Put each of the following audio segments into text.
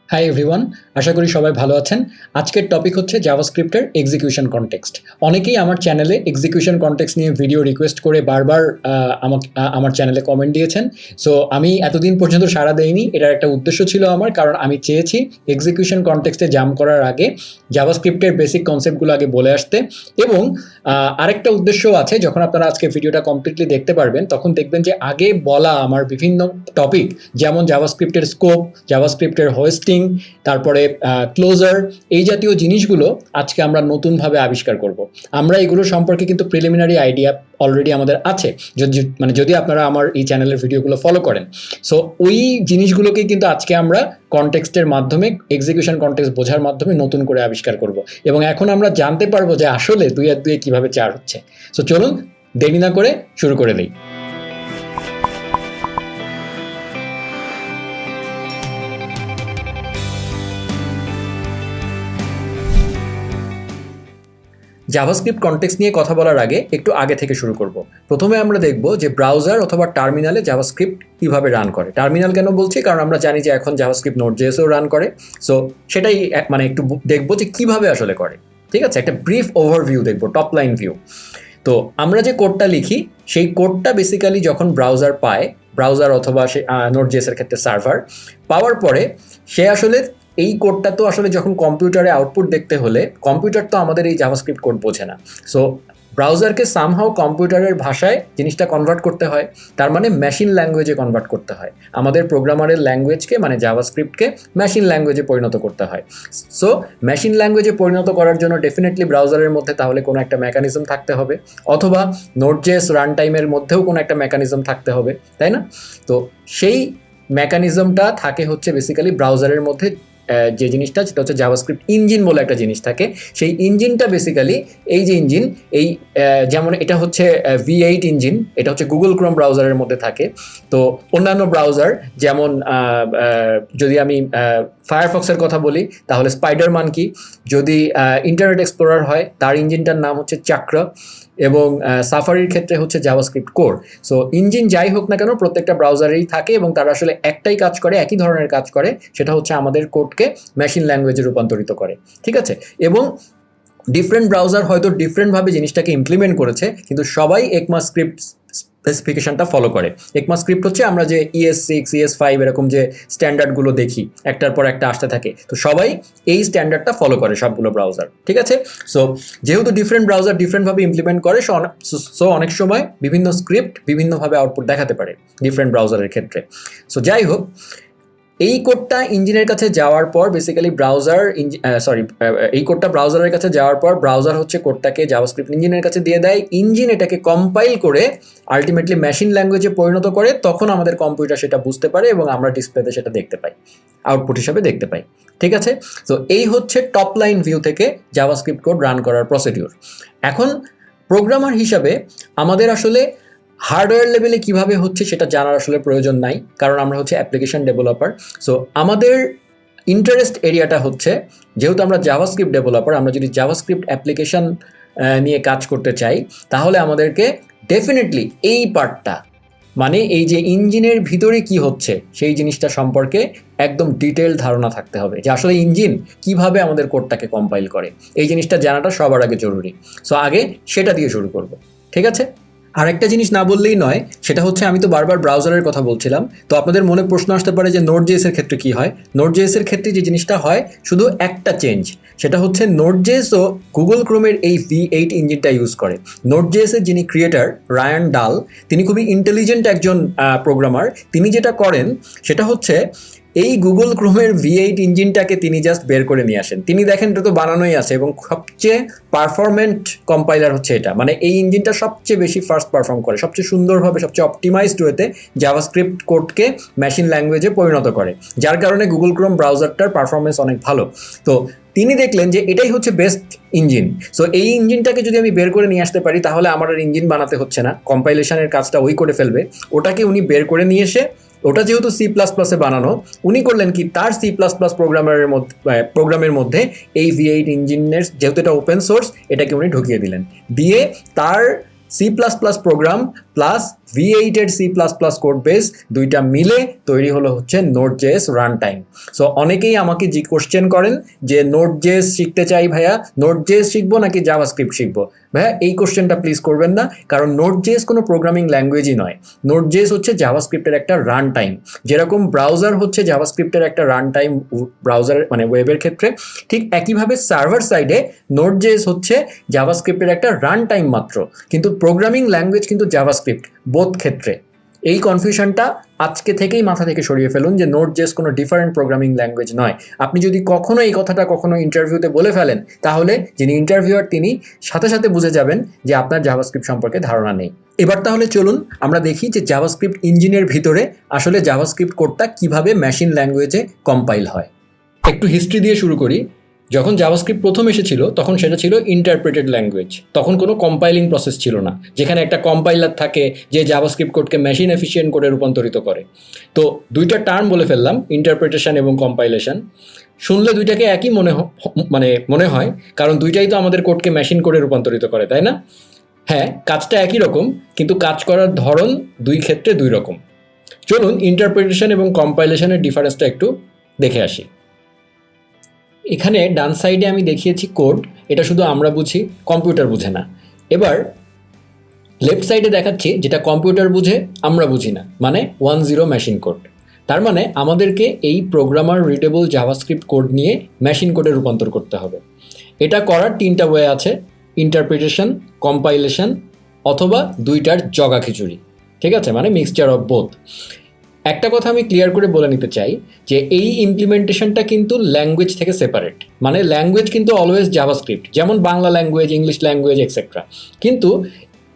Hi everyone, আশা করি সবাই ভালো আছেন। আজকের টপিক হচ্ছে জাভাস্ক্রিপ্টের এক্সিকিউশন কনটেক্সট। অনেকেই আমার চ্যানেলে এক্সিকিউশন কনটেক্সট নিয়ে ভিডিও রিকোয়েস্ট করে বারবার আমার চ্যানেলে কমেন্ট দিয়েছেন। সো আমি এতদিন পর্যন্ত সাড়া দেইনি। এটার একটা উদ্দেশ্য ছিল আমার, কারণ আমি চেয়েছি এক্সিকিউশন কনটেক্সটে জাম্প করার আগে জাভাস্ক্রিপ্টের বেসিক কনসেপ্টগুলো আগে বলে আসতে। এবং আরেকটা উদ্দেশ্য আছে, যখন আপনারা আজকে ভিডিওটা কমপ্লিটলি দেখতে পারবেন তখন দেখবেন যে আগে বলা আমার বিভিন্ন টপিক, যেমন জাভাস্ক্রিপ্টের স্কোপ, জাভাস্ক্রিপ্টের হোস্টিং, তারপরে ক্লোজার, এই জাতীয় জিনিসগুলো আজকে আমরা নতুনভাবে আবিষ্কার করব। আমরা এগুলো সম্পর্কে কিন্তু প্রিলিমিনারি আইডিয়া অলরেডি আমাদের আছে, যদি আপনারা আমার এই চ্যানেলের ভিডিওগুলো ফলো করেন। সো ওই জিনিসগুলোকেই কিন্তু আজকে আমরা কনটেক্সটের মাধ্যমে, এক্সিকিউশন কনটেক্সট বোঝার মাধ্যমে নতুন করে আবিষ্কার করব। এবং এখন আমরা জানতে পারবো যে আসলে 2 আর 2 কীভাবে 4 হচ্ছে। সো চলুন দেরি না করে শুরু করে দিই। জাভাস্ক্রিপ্ট কনটেক্সট নিয়ে কথা বলার আগে একটু আগে থেকে শুরু করব। প্রথমে আমরা দেখব যে ব্রাউজার অথবা টার্মিনালে জাভাস্ক্রিপ্ট কীভাবে রান করে। টার্মিনাল কেন বলছি, কারণ আমরা জানি যে এখন জাভাস্ক্রিপ্ট নোড.js-এও রান করে। সো সেটাই একটু দেখব যে কীভাবে আসলে করে। ঠিক আছে, একটা ব্রিফ ওভারভিউ দেখব, টপ লাইন ভিউ। তো আমরা যে কোডটা লিখি সেই কোডটা বেসিক্যালি যখন ব্রাউজার পায়, ব্রাউজার অথবা সে নোড.js-এর ক্ষেত্রে সার্ভার পাওয়ার পরে, সে আসলে এই কোডটা তো আসলে যখন কম্পিউটারে আউটপুট দেখতে হলে, কম্পিউটার তো আমাদের এই জাভাস্ক্রিপ্ট কোড বোঝে না। সো ব্রাউজারকে সামহাও কম্পিউটারের ভাষায় জিনিসটা কনভার্ট করতে হয়, তার মানে মেশিন ল্যাঙ্গুয়েজে কনভার্ট করতে হয়। আমাদের প্রোগ্রামারের ল্যাঙ্গুয়েজকে, মানে জাভাস্ক্রিপ্টকে মেশিন ল্যাঙ্গুয়েজে পরিণত করতে হয়। সো মেশিন ল্যাঙ্গুয়েজে পরিণত করার জন্য ডেফিনেটলি ব্রাউজারের মধ্যে তাহলে কোনো একটা মেকানিজম থাকতে হবে, অথবা নোড.js রান টাইমের মধ্যেও কোনো একটা মেকানিজম থাকতে হবে, তাই না? তো সেই মেকানিজমটা থাকে হচ্ছে বেসিক্যালি ব্রাউজারের মধ্যে যে জিনিসটা, সেটা হচ্ছে জাভাস্ক্রিপ্ট ইঞ্জিন বলে একটা জিনিস থাকে। সেই ইঞ্জিনটা বেসিক্যালি, এই যে ইঞ্জিন, এই যেমন এটা হচ্ছে V8 ইঞ্জিন, এটা হচ্ছে গুগল ক্রোম ব্রাউজারের মধ্যে থাকে। তো অন্যান্য ব্রাউজার যেমন যদি আমি ফায়ারফক্সের কথা বলি তাহলে স্পাইডার মানকি, যদি ইন্টারনেট এক্সপ্লোরার হয় তার ইঞ্জিনটার নাম হচ্ছে চাক্র, এবং সাফারির ক্ষেত্রে হচ্ছে জাভাস্ক্রিপ্ট কোর। সো ইঞ্জিন যাই হোক না কেন প্রত্যেকটা ব্রাউজারেই থাকে, এবং তারা আসলে একটাই কাজ করে, একই ধরনের কাজ করে, সেটা হচ্ছে আমাদের কোডকে মেশিন ল্যাঙ্গুয়েজে রূপান্তরিত করে। ঠিক আছে, এবং ডিফারেন্ট ব্রাউজার হয়তো ডিফারেন্টভাবে জিনিসটাকে ইমপ্লিমেন্ট করেছে, কিন্তু সবাই ECMAScript স্পেসিফিকেশনটা ফলো করে। ECMAScript হচ্ছে আমরা যে ES6, ES5 এরকম যে স্ট্যান্ডার্ডগুলো দেখি, একটার পর একটা আসতে থাকে, তো সবাই এই স্ট্যান্ডার্ডটা ফলো করে সবগুলো ব্রাউজার। ঠিক আছে, সো যেহেতু ডিফারেন্ট ব্রাউজার ডিফারেন্টভাবে ইমপ্লিমেন্ট করে, সো অনেক সময় বিভিন্ন স্ক্রিপ্ট বিভিন্নভাবে আউটপুট দেখাতে পারে ডিফারেন্ট ব্রাউজারের ক্ষেত্রে। সো যাই হোক, এই কোডটা ইঞ্জিনের কাছে যাওয়ার পর বেসিক্যালি এই কোডটা ব্রাউজারের কাছে যাওয়ার পর ব্রাউজার হচ্ছে কোডটাকে জাভাস্ক্রিপ্ট ইঞ্জিনের কাছে দিয়ে দেয়। ইঞ্জিন এটাকে কম্পাইল করে আলটিমেটলি মেশিন ল্যাঙ্গুয়েজে পরিণত করে, তখন আমাদের কম্পিউটার সেটা বুঝতে পারে এবং আমরা ডিসপ্লেতে সেটা দেখতে পাই, আউটপুট হিসাবে দেখতে পাই। ঠিক আছে, তো এই হচ্ছে টপ লাইন ভিউ থেকে জাভাস্ক্রিপ্ট কোড রান করার প্রসিডিউর। এখন প্রোগ্রামার হিসাবে আমাদের আসলে হার্ডওয়্যার লেভেলে কীভাবে হচ্ছে সেটা জানার আসলে প্রয়োজন নাই, কারণ আমরা হচ্ছে অ্যাপ্লিকেশন ডেভেলপার। সো আমাদের ইন্টারেস্ট এরিয়াটা হচ্ছে, যেহেতু আমরা জাভাস্ক্রিপ্ট ডেভেলপার, আমরা যদি জাভাস্ক্রিপ্ট অ্যাপ্লিকেশন নিয়ে কাজ করতে চাই, তাহলে আমাদেরকে ডেফিনেটলি এই পার্টটা, মানে এই যে ইঞ্জিনের ভিতরে কি হচ্ছে সেই জিনিসটা সম্পর্কে একদম ডিটেল ধারণা থাকতে হবে, যে আসলে ইঞ্জিন কিভাবে আমাদের কোডটাকে কম্পাইল করে। এই জিনিসটা জানাটা সবার আগে জরুরি। সো আগে সেটা দিয়ে শুরু করব। ঠিক আছে, আরেকটা জিনিস না বললেই নয়, সেটা হচ্ছে আমি তো বারবার ব্রাউজারের কথা বলছিলাম, তো আপনাদের মনে প্রশ্ন আসতে পারে যে নোড.js-এর ক্ষেত্রে কী হয়। নোড.js-এর ক্ষেত্রে যে জিনিসটা হয় শুধু একটা চেঞ্জ, সেটা হচ্ছে নোড.js-ও গুগল ক্রোমের এই V8 ইঞ্জিনটা ইউজ করে। নোড.js-এর যিনি ক্রিয়েটার রায়ান ডাল, তিনি খুবই ইন্টেলিজেন্ট একজন প্রোগ্রামার। তিনি যেটা করেন সেটা হচ্ছে এই গুগল ক্রোমের V8 ইঞ্জিনটাকে তিনি জাস্ট বের করে নিয়ে আসেন। তিনি দেখেন এটা তো বানানোই আছে, এবং সবচেয়ে পারফরমেন্ট কম্পাইলার হচ্ছে এটা, মানে এই ইঞ্জিনটা সবচেয়ে বেশি ফাস্ট পারফর্ম করে, সবচেয়ে সুন্দরভাবে, সবচেয়ে অপটিমাইজড ওয়েতে জাভাস্ক্রিপ্ট কোডকে মেশিন ল্যাঙ্গুয়েজে পরিণত করে, যার কারণে গুগল ক্রোম ব্রাউজারটার পারফরমেন্স অনেক ভালো। তো তিনি দেখলেন যে এটাই হচ্ছে বেস্ট ইঞ্জিন। সো এই ইঞ্জিনটাকে যদি আমি বের করে নিয়ে আসতে পারি, তাহলে আমার আর ইঞ্জিন বানাতে হচ্ছে না, কম্পাইলেশনের কাজটা ওই করে ফেলবে। ওটাকে উনি বের করে নিয়ে এসে, ওটা যেহেতু C++-এ বানানো, উনি করলেন কি, তার C++ প্রোগ্রামের মধ্যে এই V8 ইঞ্জিনের, যেহেতু এটা ওপেন সোর্স, এটাকে উনি ঢুকিয়ে দিলেন, দিয়ে তার C plus plus program plus V8 এর C plus plus code base দুইটা মিলে তৈরি হলো হচ্ছে Node.js রান টাইম। সো অনেকেই আমাকে কোশ্চেন করেন যে Node.js শিখতে চাই ভাইয়া, Node.js শিখবো নাকি জাভাস্ক্রিপ্ট শিখবো? ভাইয়া এই কোশ্চেনটা প্লিজ করবেন না, কারণ Node.js কোনো প্রোগ্রামিং ল্যাঙ্গুয়েজই নয়। Node.js হচ্ছে জাভাস্ক্রিপ্টের একটা রান টাইম। যেরকম ব্রাউজার হচ্ছে জাভাস্ক্রিপ্টের একটা রান টাইম ব্রাউজার মানে ওয়েবের ক্ষেত্রে, ঠিক একইভাবে সার্ভার সাইডে Node.js হচ্ছে জাভাস্ক্রিপ্টের একটা রান টাইম মাত্র, কিন্তু প্রোগ্রামিং ল্যাঙ্গুয়েজ কিন্তু জাভাস্ক্রিপ্ট বোথ ক্ষেত্রে। এই কনফিউশনটা আজকে থেকেই মাথা থেকে সরিয়ে ফেলুন যে Node.js কোনো ডিফারেন্ট প্রোগ্রামিং ল্যাঙ্গুয়েজ নয়। আপনি যদি কখনো এই কথাটা কখনো ইন্টারভিউতে বলে ফেলেন, তাহলে যিনি ইন্টারভিউয়ার তিনি সাথে সাথে বুঝে যাবেন যে আপনার জাভাস্ক্রিপ্ট সম্পর্কে ধারণা নেই। এবার তাহলে চলুন আমরা দেখি যে জাভাস্ক্রিপ্ট ইঞ্জিনের ভিতরে আসলে জাভাস্ক্রিপ্ট কোডটা কিভাবে মেশিন ল্যাঙ্গুয়েজে কম্পাইল হয়। একটু হিস্ট্রি দিয়ে শুরু করি। যখন জাভাস্ক্রিপ্ট প্রথম এসেছিল তখন সেটা ছিল ইন্টারপ্রেটেড ল্যাঙ্গুয়েজ। তখন কোনো কম্পাইলিং প্রসেস ছিল না, যেখানে একটা কম্পাইলার থাকে যে জাভাস্ক্রিপ্ট কোডকে মেশিন এফিশিয়েন্ট করে রূপান্তরিত করে। তো দুইটা টার্ম বলে ফেললাম, ইন্টারপ্রিটেশন এবং কম্পাইলেশন। শুনলে দুইটাকে একই মনে হয়, কারণ দুইটাই তো আমাদের কোডকে মেশিন করে রূপান্তরিত করে, তাই না? হ্যাঁ, কাজটা একই রকম, কিন্তু কাজ করার ধরন দুই ক্ষেত্রে দুই রকম। চলুন ইন্টারপ্রিটেশন এবং কম্পাইলেশনের ডিফারেন্সটা একটু দেখে আসি। এখানে ডান সাইডে আমি দেখিয়েছি কোড, এটা শুধু আমরা বুঝি, কম্পিউটার বুঝে না। এবার লেফট সাইডে দেখাচ্ছি যেটা কম্পিউটার বুঝে আমরা বুঝি না, মানে 1.0 মেশিন কোড। তার মানে আমাদেরকে এই প্রোগ্রামার রিডেবল জাভাস্ক্রিপ্ট কোড নিয়ে মেশিন কোডে রূপান্তর করতে হবে। এটা করার তিনটা ওয়ে আছে, ইন্টারপ্রিটেশন, কম্পাইলেশন, অথবা দুইটার জগা খিচুড়ি। ঠিক আছে, মানে মিক্সচার অফ বোথ। একটা কথা আমি ক্লিয়ার করে বলে নিতে চাই যে এই ইমপ্লিমেন্টেশনটা কিন্তু ল্যাঙ্গুয়েজ থেকে সেপারেট। মানে ল্যাঙ্গুয়েজ কিন্তু অলওয়েজ জাভাস্ক্রিপ্ট, যেমন Bangla language, English language etcetera. কিন্তু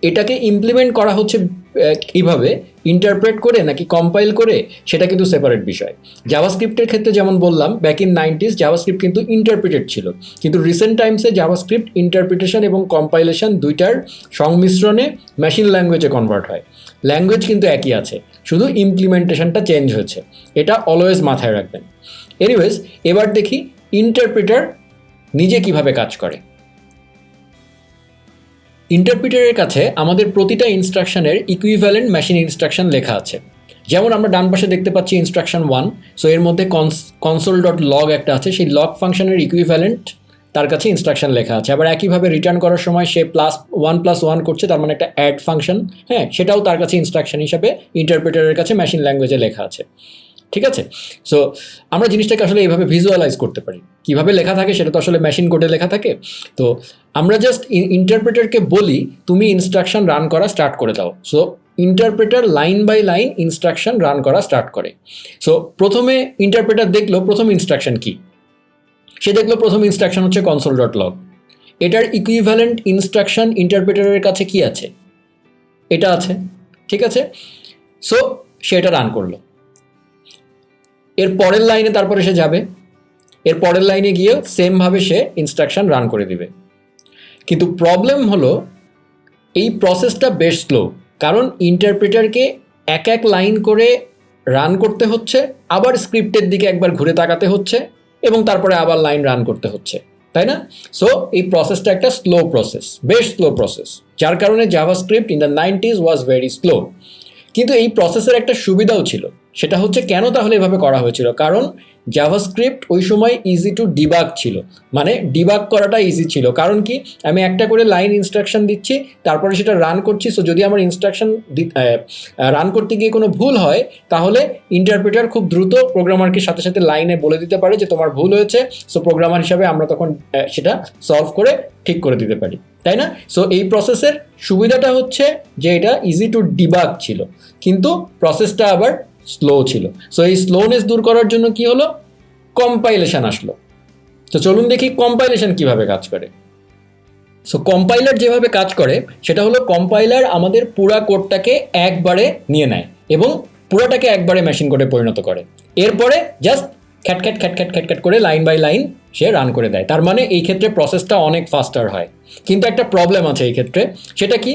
এটাকে ইমপ্লিমেন্ট করা হচ্ছে কীভাবে, ইন্টারপ্রেট করে নাকি কম্পাইল করে, সেটা কিন্তু সেপারেট বিষয়। জাভাস্ক্রিপ্টের ক্ষেত্রে যেমন বললাম, ব্যাক ইন 90s জাভাস্ক্রিপ্ট কিন্তু ইন্টারপ্রিটেড ছিল, কিন্তু রিসেন্ট টাইমসে জাভাস্ক্রিপ্ট ইন্টারপ্রিটেশন এবং কম্পাইলেশন দুইটার সংমিশ্রণে মেশিন ল্যাঙ্গুয়েজে কনভার্ট হয়। ল্যাঙ্গুয়েজ কিন্তু একই আছে, শুধু ইমপ্লিমেন্টেশনটা চেঞ্জ হয়েছে। এটা অলওয়েজ মাথায় রাখবেন। এনিওয়েজ, এবার দেখি ইন্টারপ্রিটার নিজে কিভাবে কাজ করে। ইন্টারপ্রিটারের কাছে আমাদের প্রতিটা ইনস্ট্রাকশনের ইকুইভ্যালেন্ট মেশিন ইনস্ট্রাকশন লেখা আছে। যেমন আমরা ডান পাশে দেখতে পাচ্ছি ইনস্ট্রাকশন 1, সো এর মধ্যে console.log একটা আছে, সেই লগ ফাংশনের ইকুইভ্যালেন্ট তার কাছে ইনস্ট্রাকশন লেখা আছে। আবার একইভাবে রিটার্ন করার সময় সে +1+1 করছে, তার মানে একটা অ্যাড ফাংশন, হ্যাঁ, সেটাও তার কাছে ইনস্ট্রাকশন হিসাবে ইন্টারপ্রিটারের কাছে মেশিন ল্যাঙ্গুয়েজে লেখা আছে। ঠিক আছে, সো আমরা জিনিসটাকে আসলে এইভাবে ভিজুয়ালাইজ করতে পারি। কিভাবে লেখা থাকে সেটা তো আসলে মেশিন কোডে লেখা থাকে। তো আমরা জাস্ট ইন্টারপ্রেটারকে বলি তুমি ইনস্ট্রাকশন রান করা স্টার্ট করে দাও। So interpreter line by line instruction run করা স্টার্ট করে। সো প্রথমে ইন্টারপ্রেটার দেখলো প্রথম ইনস্ট্রাকশন কি, সে দেখলো প্রথম ইনস্ট্রাকশন হচ্ছে console.log। এটার ইকুইভ্যালেন্ট ইনস্ট্রাকশন ইন্টারপ্রেটারের কাছে কি আছে, এটা আছে। ঠিক আছে, সো সে এটা রান করলো। এর পরের লাইনে তারপরে সে যাবে, এর পরের লাইনে গিয়ে সেমভাবে সে ইনস্ট্রাকশন রান করে দিবে। কিন্তু প্রবলেম হলো এই প্রসেসটা বেশ স্লো, কারণ ইন্টারপ্রিটারকে এক এক লাইন করে রান করতে হচ্ছে, আবার স্ক্রিপ্টের দিকে একবার ঘুরে তাকাতে হচ্ছে, এবং তারপরে আবার লাইন রান করতে হচ্ছে, তাই না? সো এই প্রসেসটা একটা স্লো প্রসেস, বেশ স্লো প্রসেস, যার কারণে JavaScript in the 90s was very slow. কিন্তু এই প্রসেসের একটা সুবিধাও ছিল, সেটা হচ্ছে কেন তাহলে এভাবে করা হয়েছিল, কারণ জাভাস্ক্রিপ্ট ওই সময় ইজি টু ডিবাগ ছিল, মানে ডিবাগ করাটা ইজি ছিল। কারণ কি, আমি একটা করে লাইন ইনস্ট্রাকশন দিচ্ছি, তারপরে সেটা রান করছি। সো যদি আমার ইনস্ট্রাকশন রান করতে গিয়ে কোনো ভুল হয়, তাহলে ইন্টারপ্রিটার খুব দ্রুত প্রোগ্রামারকে সাথে সাথে লাইনে বলে দিতে পারে যে তোমার ভুল হয়েছে। সো প্রোগ্রামার হিসাবে আমরা তখন সেটা সলভ করে ঠিক করে দিতে পারি, তাই না? সো এই প্রসেসের সুবিধাটা হচ্ছে যে এটা ইজি টু ডিবাগ ছিল, কিন্তু প্রসেসটা আবার স্লো ছিল। সো এই স্লোনেস দূর করার জন্য কি হলো, কম্পাইলেশন আসলো। তো চলুন দেখি কম্পাইলেশন কিভাবে কাজ করে। সো কম্পাইলার যেভাবে কাজ করে সেটা হলো, কম্পাইলার আমাদের পুরা কোডটাকে একবারে নিয়ে নেয় এবং পুরাটাকে একবারে মেশিন কোডে পরিণত করে। এরপরে জাস্ট খ্যাট করে লাইন বাই লাইন সে রান করে দেয়। তার মানে এই ক্ষেত্রে প্রসেসটা অনেক ফাস্টার হয়। কিন্তু একটা প্রবলেম আছে এই ক্ষেত্রে, সেটা কি,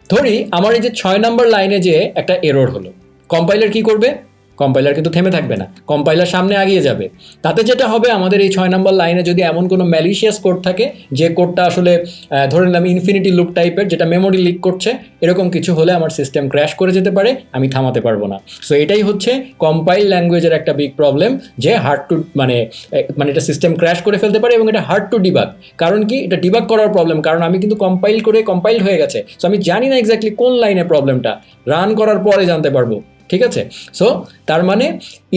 ধরি আমার এই যে 6 নম্বর লাইনে যে একটা এরর হলো, কম্পাইলার কি করবে, কম্পাইলার কিন্তু থেমে থাকবে না, কম্পাইলার সামনে এগিয়ে যাবে। তাতে যেটা হবে, আমাদের এই 6 নম্বর লাইনে যদি এমন কোনো ম্যালিশিয়াস কোড থাকে, যে কোডটা আসলে ধরে নিলাম ইনফিনিটি লুপ টাইপের, যেটা মেমোরি লিক করছে, এরকম কিছু হলে আমার সিস্টেম ক্র্যাশ করে যেতে পারে, আমি থামাতে পারবো না। সো এটাই হচ্ছে কম্পাইল ল্যাঙ্গুয়েজের একটা বিগ প্রবলেম, যে হার্ড টু মানে এটা সিস্টেম ক্র্যাশ করে ফেলতে পারে এবং এটা হার্ড টু ডিবাগ। কারণ কি, এটা ডিবাগ করার প্রবলেম, কারণ আমি কিন্তু কম্পাইল হয়ে গেছে, সো আমি জানি না এক্স্যাক্টলি কোন লাইনে প্রবলেমটা, রান করার পরে জানতে পারবো। ঠিক আছে, সো তার মানে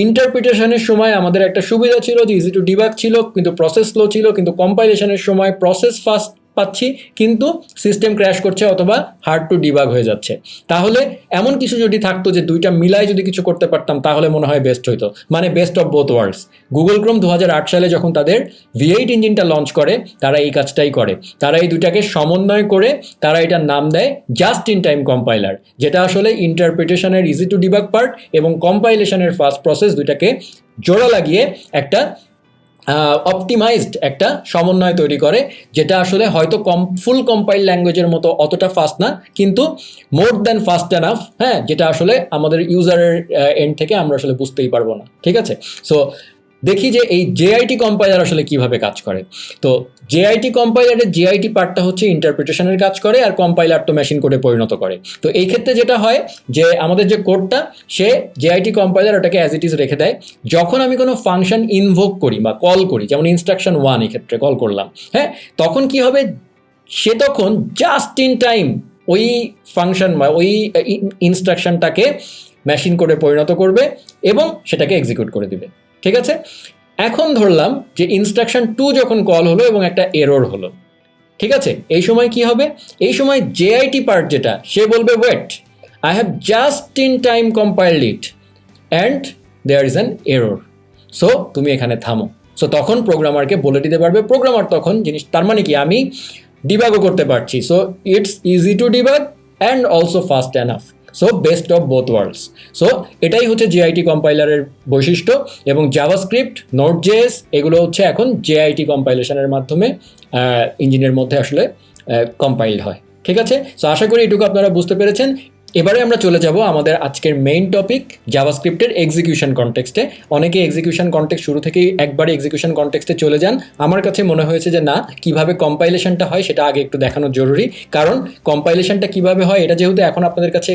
ইন্টারপ্রিটেশনের সময় আমাদের একটা সুবিধা ছিল যে ইজি টু ডিবাগ ছিল, কিন্তু প্রসেস স্লো ছিল, কিন্তু কম্পাইলেশনের সময় প্রসেস ফাস্ট পাচ্ছি কিন্তু সিস্টেম ক্র্যাশ করছে অথবা হার্ড টু ডিবাগ হয়ে যাচ্ছে। তাহলে এমন কিছু যদি থাকতো যে দুইটা মিলাই যদি কিছু করতে পারতাম, তাহলে মনে হয় বেস্ট হইতো, মানে best of both worlds. Google Chrome 2008 সালে যখন তাদের V8 ইঞ্জিনটা লঞ্চ করে, তারা এই কাজটাই করে, তারা এই দুইটাকে সমন্বয় করে তারা এটার নাম দেয় জাস্ট ইন টাইম কম্পাইলার, যেটা আসলে ইন্টারপ্রিটেশনের ইজি টু ডিবাগ পার্ট এবং কম্পাইলেশনের ফাস্ট প্রসেস দুইটাকে জোড়া লাগিয়ে একটা অপটিমাইজড একটা সমন্বয় তৈরি করে, যেটা আসলে হয়তো ফুল কম্পাইল ল্যাঙ্গুয়েজের মতো অতটা ফাস্ট না, কিন্তু মোর দ্যান ফাস্ট এনাফ, হ্যাঁ, যেটা আসলে আমাদের ইউজারের এন্ড থেকে আমরা আসলে বুঝতেই পারবো না। ঠিক আছে, সো দেখি যে এই জেআইটি কম্পাইলার আসলে কিভাবে কাজ করে। তো জেআইটি কম্পাইলারের জেআইটি পার্টটা হচ্ছে ইন্টারপ্রিটেশনের কাজ করে, আর কম্পাইলার তো মেশিন কোডে পরিণত করে। তো এই ক্ষেত্রে যেটা হয় যে আমাদের যে কোডটা, সে জেআইটি কম্পাইলার ওটাকে অ্যাজ ইট ইজ রেখে দেয়। যখন আমি কোনো ফাংশন ইনভোক করি বা কল করি, যেমন ইনস্ট্রাকশন 1 এই ক্ষেত্রে কল করলাম, হ্যাঁ, তখন কি হবে, সে তখন জাস্ট ইন টাইম ওই ফাংশন বা ওই ইনস্ট্রাকশনটাকে মেশিন কোডে পরিণত করবে এবং সেটাকে এক্সিকিউট করে দিবে। ঠিক আছে, এখন ধরলাম যে ইনস্ট্রাকশন 2 যখন কল হলো এবং একটা এরর হলো। ঠিক আছে, এই সময় কি হবে, এই সময় জেআইটি পার্ট যেটা, সে বলবে wait, I have just in time compiled it and there is an error, so তুমি এখানে থামো। সো তখন প্রোগ্রামারকে বলে দিতে পারবে, প্রোগ্রামার তখন জিনিস, তার মানে কি, আমি ডিবাগও করতে পারছি, so it's easy to debug and also fast enough, so best of both worlds. So এটাই হচ্ছে জেআইটি কম্পাইলারের বৈশিষ্ট্য, এবং জাভাস্ক্রিপ্ট, নোড.js এগুলো হচ্ছে এখন জেআইটি কম্পাইলেশনের মাধ্যমে ইঞ্জিনের মধ্যে আসলে কম্পাইলড হয়। ঠিক আছে, সো আশা করি এটুকু আপনারা বুঝতে পেরেছেন। এবারে আমরা চলে যাব আমাদের আজকের মেইন টপিক, জাভাস্ক্রিপ্টের এক্সিকিউশন কনটেক্সটে। অনেকে এক্সিকিউশন কনটেক্সট শুরু থেকেই একবারে এক্সিকিউশন কনটেক্সটে চলে যান। আমার কাছে মনে হয়েছে যে না, কিভাবে কম্পাইলেশনটা হয় সেটা আগে একটু দেখানো জরুরি, কারণ কম্পাইলেশনটা কিভাবে হয় এটা যেহেতু এখন আপনাদের কাছে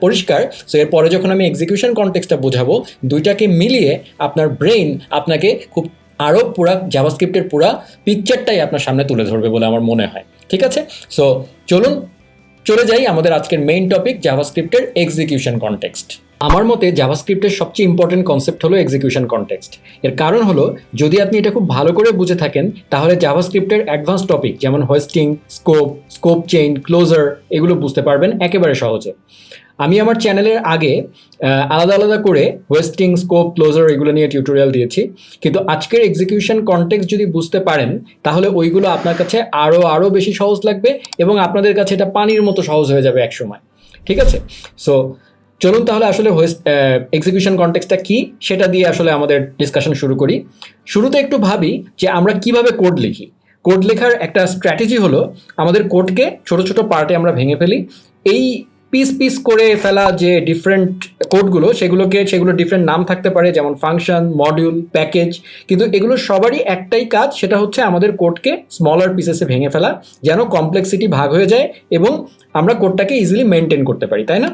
পরিষ্কার, সো এরপরে যখন আমি এক্সিকিউশন কনটেক্সটটা বোঝাবো, দুইটাকে মিলিয়ে আপনার ব্রেইন আপনাকে খুব আরও পুরা জাভাস্ক্রিপ্টের পুরা পিকচারটাই আপনার সামনে তুলে ধরবে বলে আমার মনে হয়। ঠিক আছে, সো চলে যাই আমাদের আজকের মেইন টপিক, জাভাস্ক্রিপ্টের এক্সিকিউশন কনটেক্সট। আমার মতে জাভাস্ক্রিপ্টের সবচেয়ে ইম্পর্টেন্ট কনসেপ্ট হলো এক্সিকিউশন কনটেক্সট। এর কারণ হলো, যদি আপনি এটা খুব ভালো করে বুঝে থাকেন, তাহলে জাভাস্ক্রিপ্টের অ্যাডভান্স টপিক যেমন হোয়েস্টিং, স্কোপ চেইন, ক্লোজার এগুলো বুঝতে পারবেন একেবারে সহজে। আমি আমার চ্যানেলের আগে আলাদা আলাদা করে হোয়েস্টিং, স্কোপ, ক্লোজার এগুলো নিয়ে টিউটোরিয়াল দিয়েছি, কিন্তু আজকের এক্সিকিউশন কনটেক্সট যদি বুঝতে পারেন, তাহলে ওইগুলো আপনার কাছে আরও বেশি সহজ লাগবে এবং আপনাদের কাছে এটা পানির মতো সহজ হয়ে যাবে একসময়। ঠিক আছে, সো চলুন তাহলে আসলে এক্সিকিউশন কনটেক্সটটা কি সেটা দিয়ে আসলে আমাদের ডিসকাশন শুরু করি। শুরুতে একটু ভাবি যে আমরা কিভাবে কোড লিখি। কোড লেখার একটা স্ট্র্যাটেজি হলো, আমাদের কোডকে ছোট ছোট পার্টে আমরা ভেঙে ফেলি। এই পিস করে ফেলা যে ডিফারেন্ট কোডগুলো, সেগুলো ডিফারেন্ট নাম থাকতে পারে, যেমন ফাংশন, মডিউল, প্যাকেজ, কিন্তু এগুলো সবারই একটাই কাজ, সেটা হচ্ছে আমাদের কোডকে স্মলার পিসেসে ভেঙে ফেলা, যেন কমপ্লেক্সিটি ভাগ হয়ে যায় এবং আমরা কোডটাকে ইজিলি মেনটেন করতে পারি, তাই না?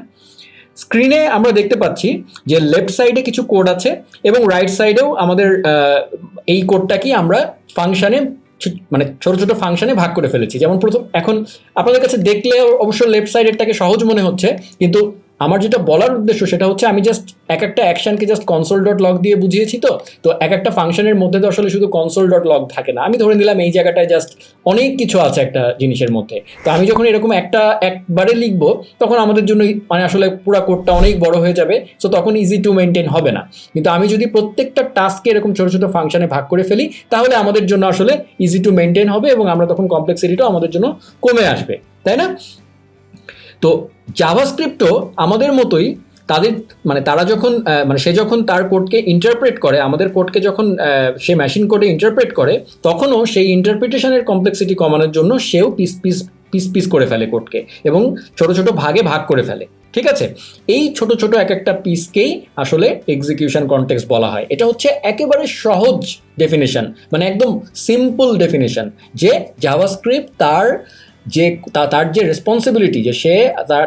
স্ক্রিনে আমরা দেখতে পাচ্ছি যে লেফট সাইডে কিছু কোড আছে এবং রাইট সাইডেও আমাদের এই কোডটাকেই আমরা ফাংশনে, মানে ছোট ছোট ফাংশনে ভাগ করে ফেলেছি। যেমন এখন আপনাদের কাছে দেখলে অবশ্য লেফট সাইডেরটাকে সহজ মনে হচ্ছে, কিন্তু আমার যেটা বলার উদ্দেশ্য সেটা হচ্ছে আমি জাস্ট একটা অ্যাকশনকে জাস্ট কনসোল ডট লগ দিয়ে বুঝিয়েছি। তো একটা ফাংশনের মধ্যে তো আসলে শুধু কনসোল ডট লগ থাকে না। আমি ধরে নিলাম এই জায়গাটায় জাস্ট অনেক কিছু আছে একটা জিনিসের মধ্যে। তো আমি যখন এরকম একবারে লিখবো, তখন আমাদের জন্য মানে আসলে পুরো কোডটা অনেক বড় হয়ে যাবে, সো তখন ইজি টু মেনটেন হবে না। কিন্তু আমি যদি প্রত্যেকটা টাস্ককে এরকম ছোট ছোট ফাংশনে ভাগ করে ফেলি, তাহলে আমাদের জন্য আসলে ইজি টু মেনটেন হবে এবং আমরা তখন কমপ্লেক্সিটিটাও আমাদের জন্য কমে আসবে, তাই না? তো জাভাস্ক্রিপ্টও আমাদের মতোই, তারা যখন সে যখন তার কোডকে ইন্টারপ্রেট করে, আমাদের কোডকে যখন সে মেশিন কোডে ইন্টারপ্রেট করে, তখনও সেই ইন্টারপ্রিটেশনের কমপ্লেক্সিটি কমানোর জন্য সেও পিস করে ফেলে কোডকে এবং ছোট ছোট ভাগে ভাগ করে ফেলে। ঠিক আছে, এই ছোট ছোট এক একটা পিসকেই আসলে এক্সিকিউশন কনটেক্সট বলা হয়। এটা হচ্ছে একেবারে সহজ ডেফিনেশন, মানে একদম সিম্পল ডেফিনেশন যে জাভাস্ক্রিপ্ট তার যে রেসপন্সিবিলিটি, যে সে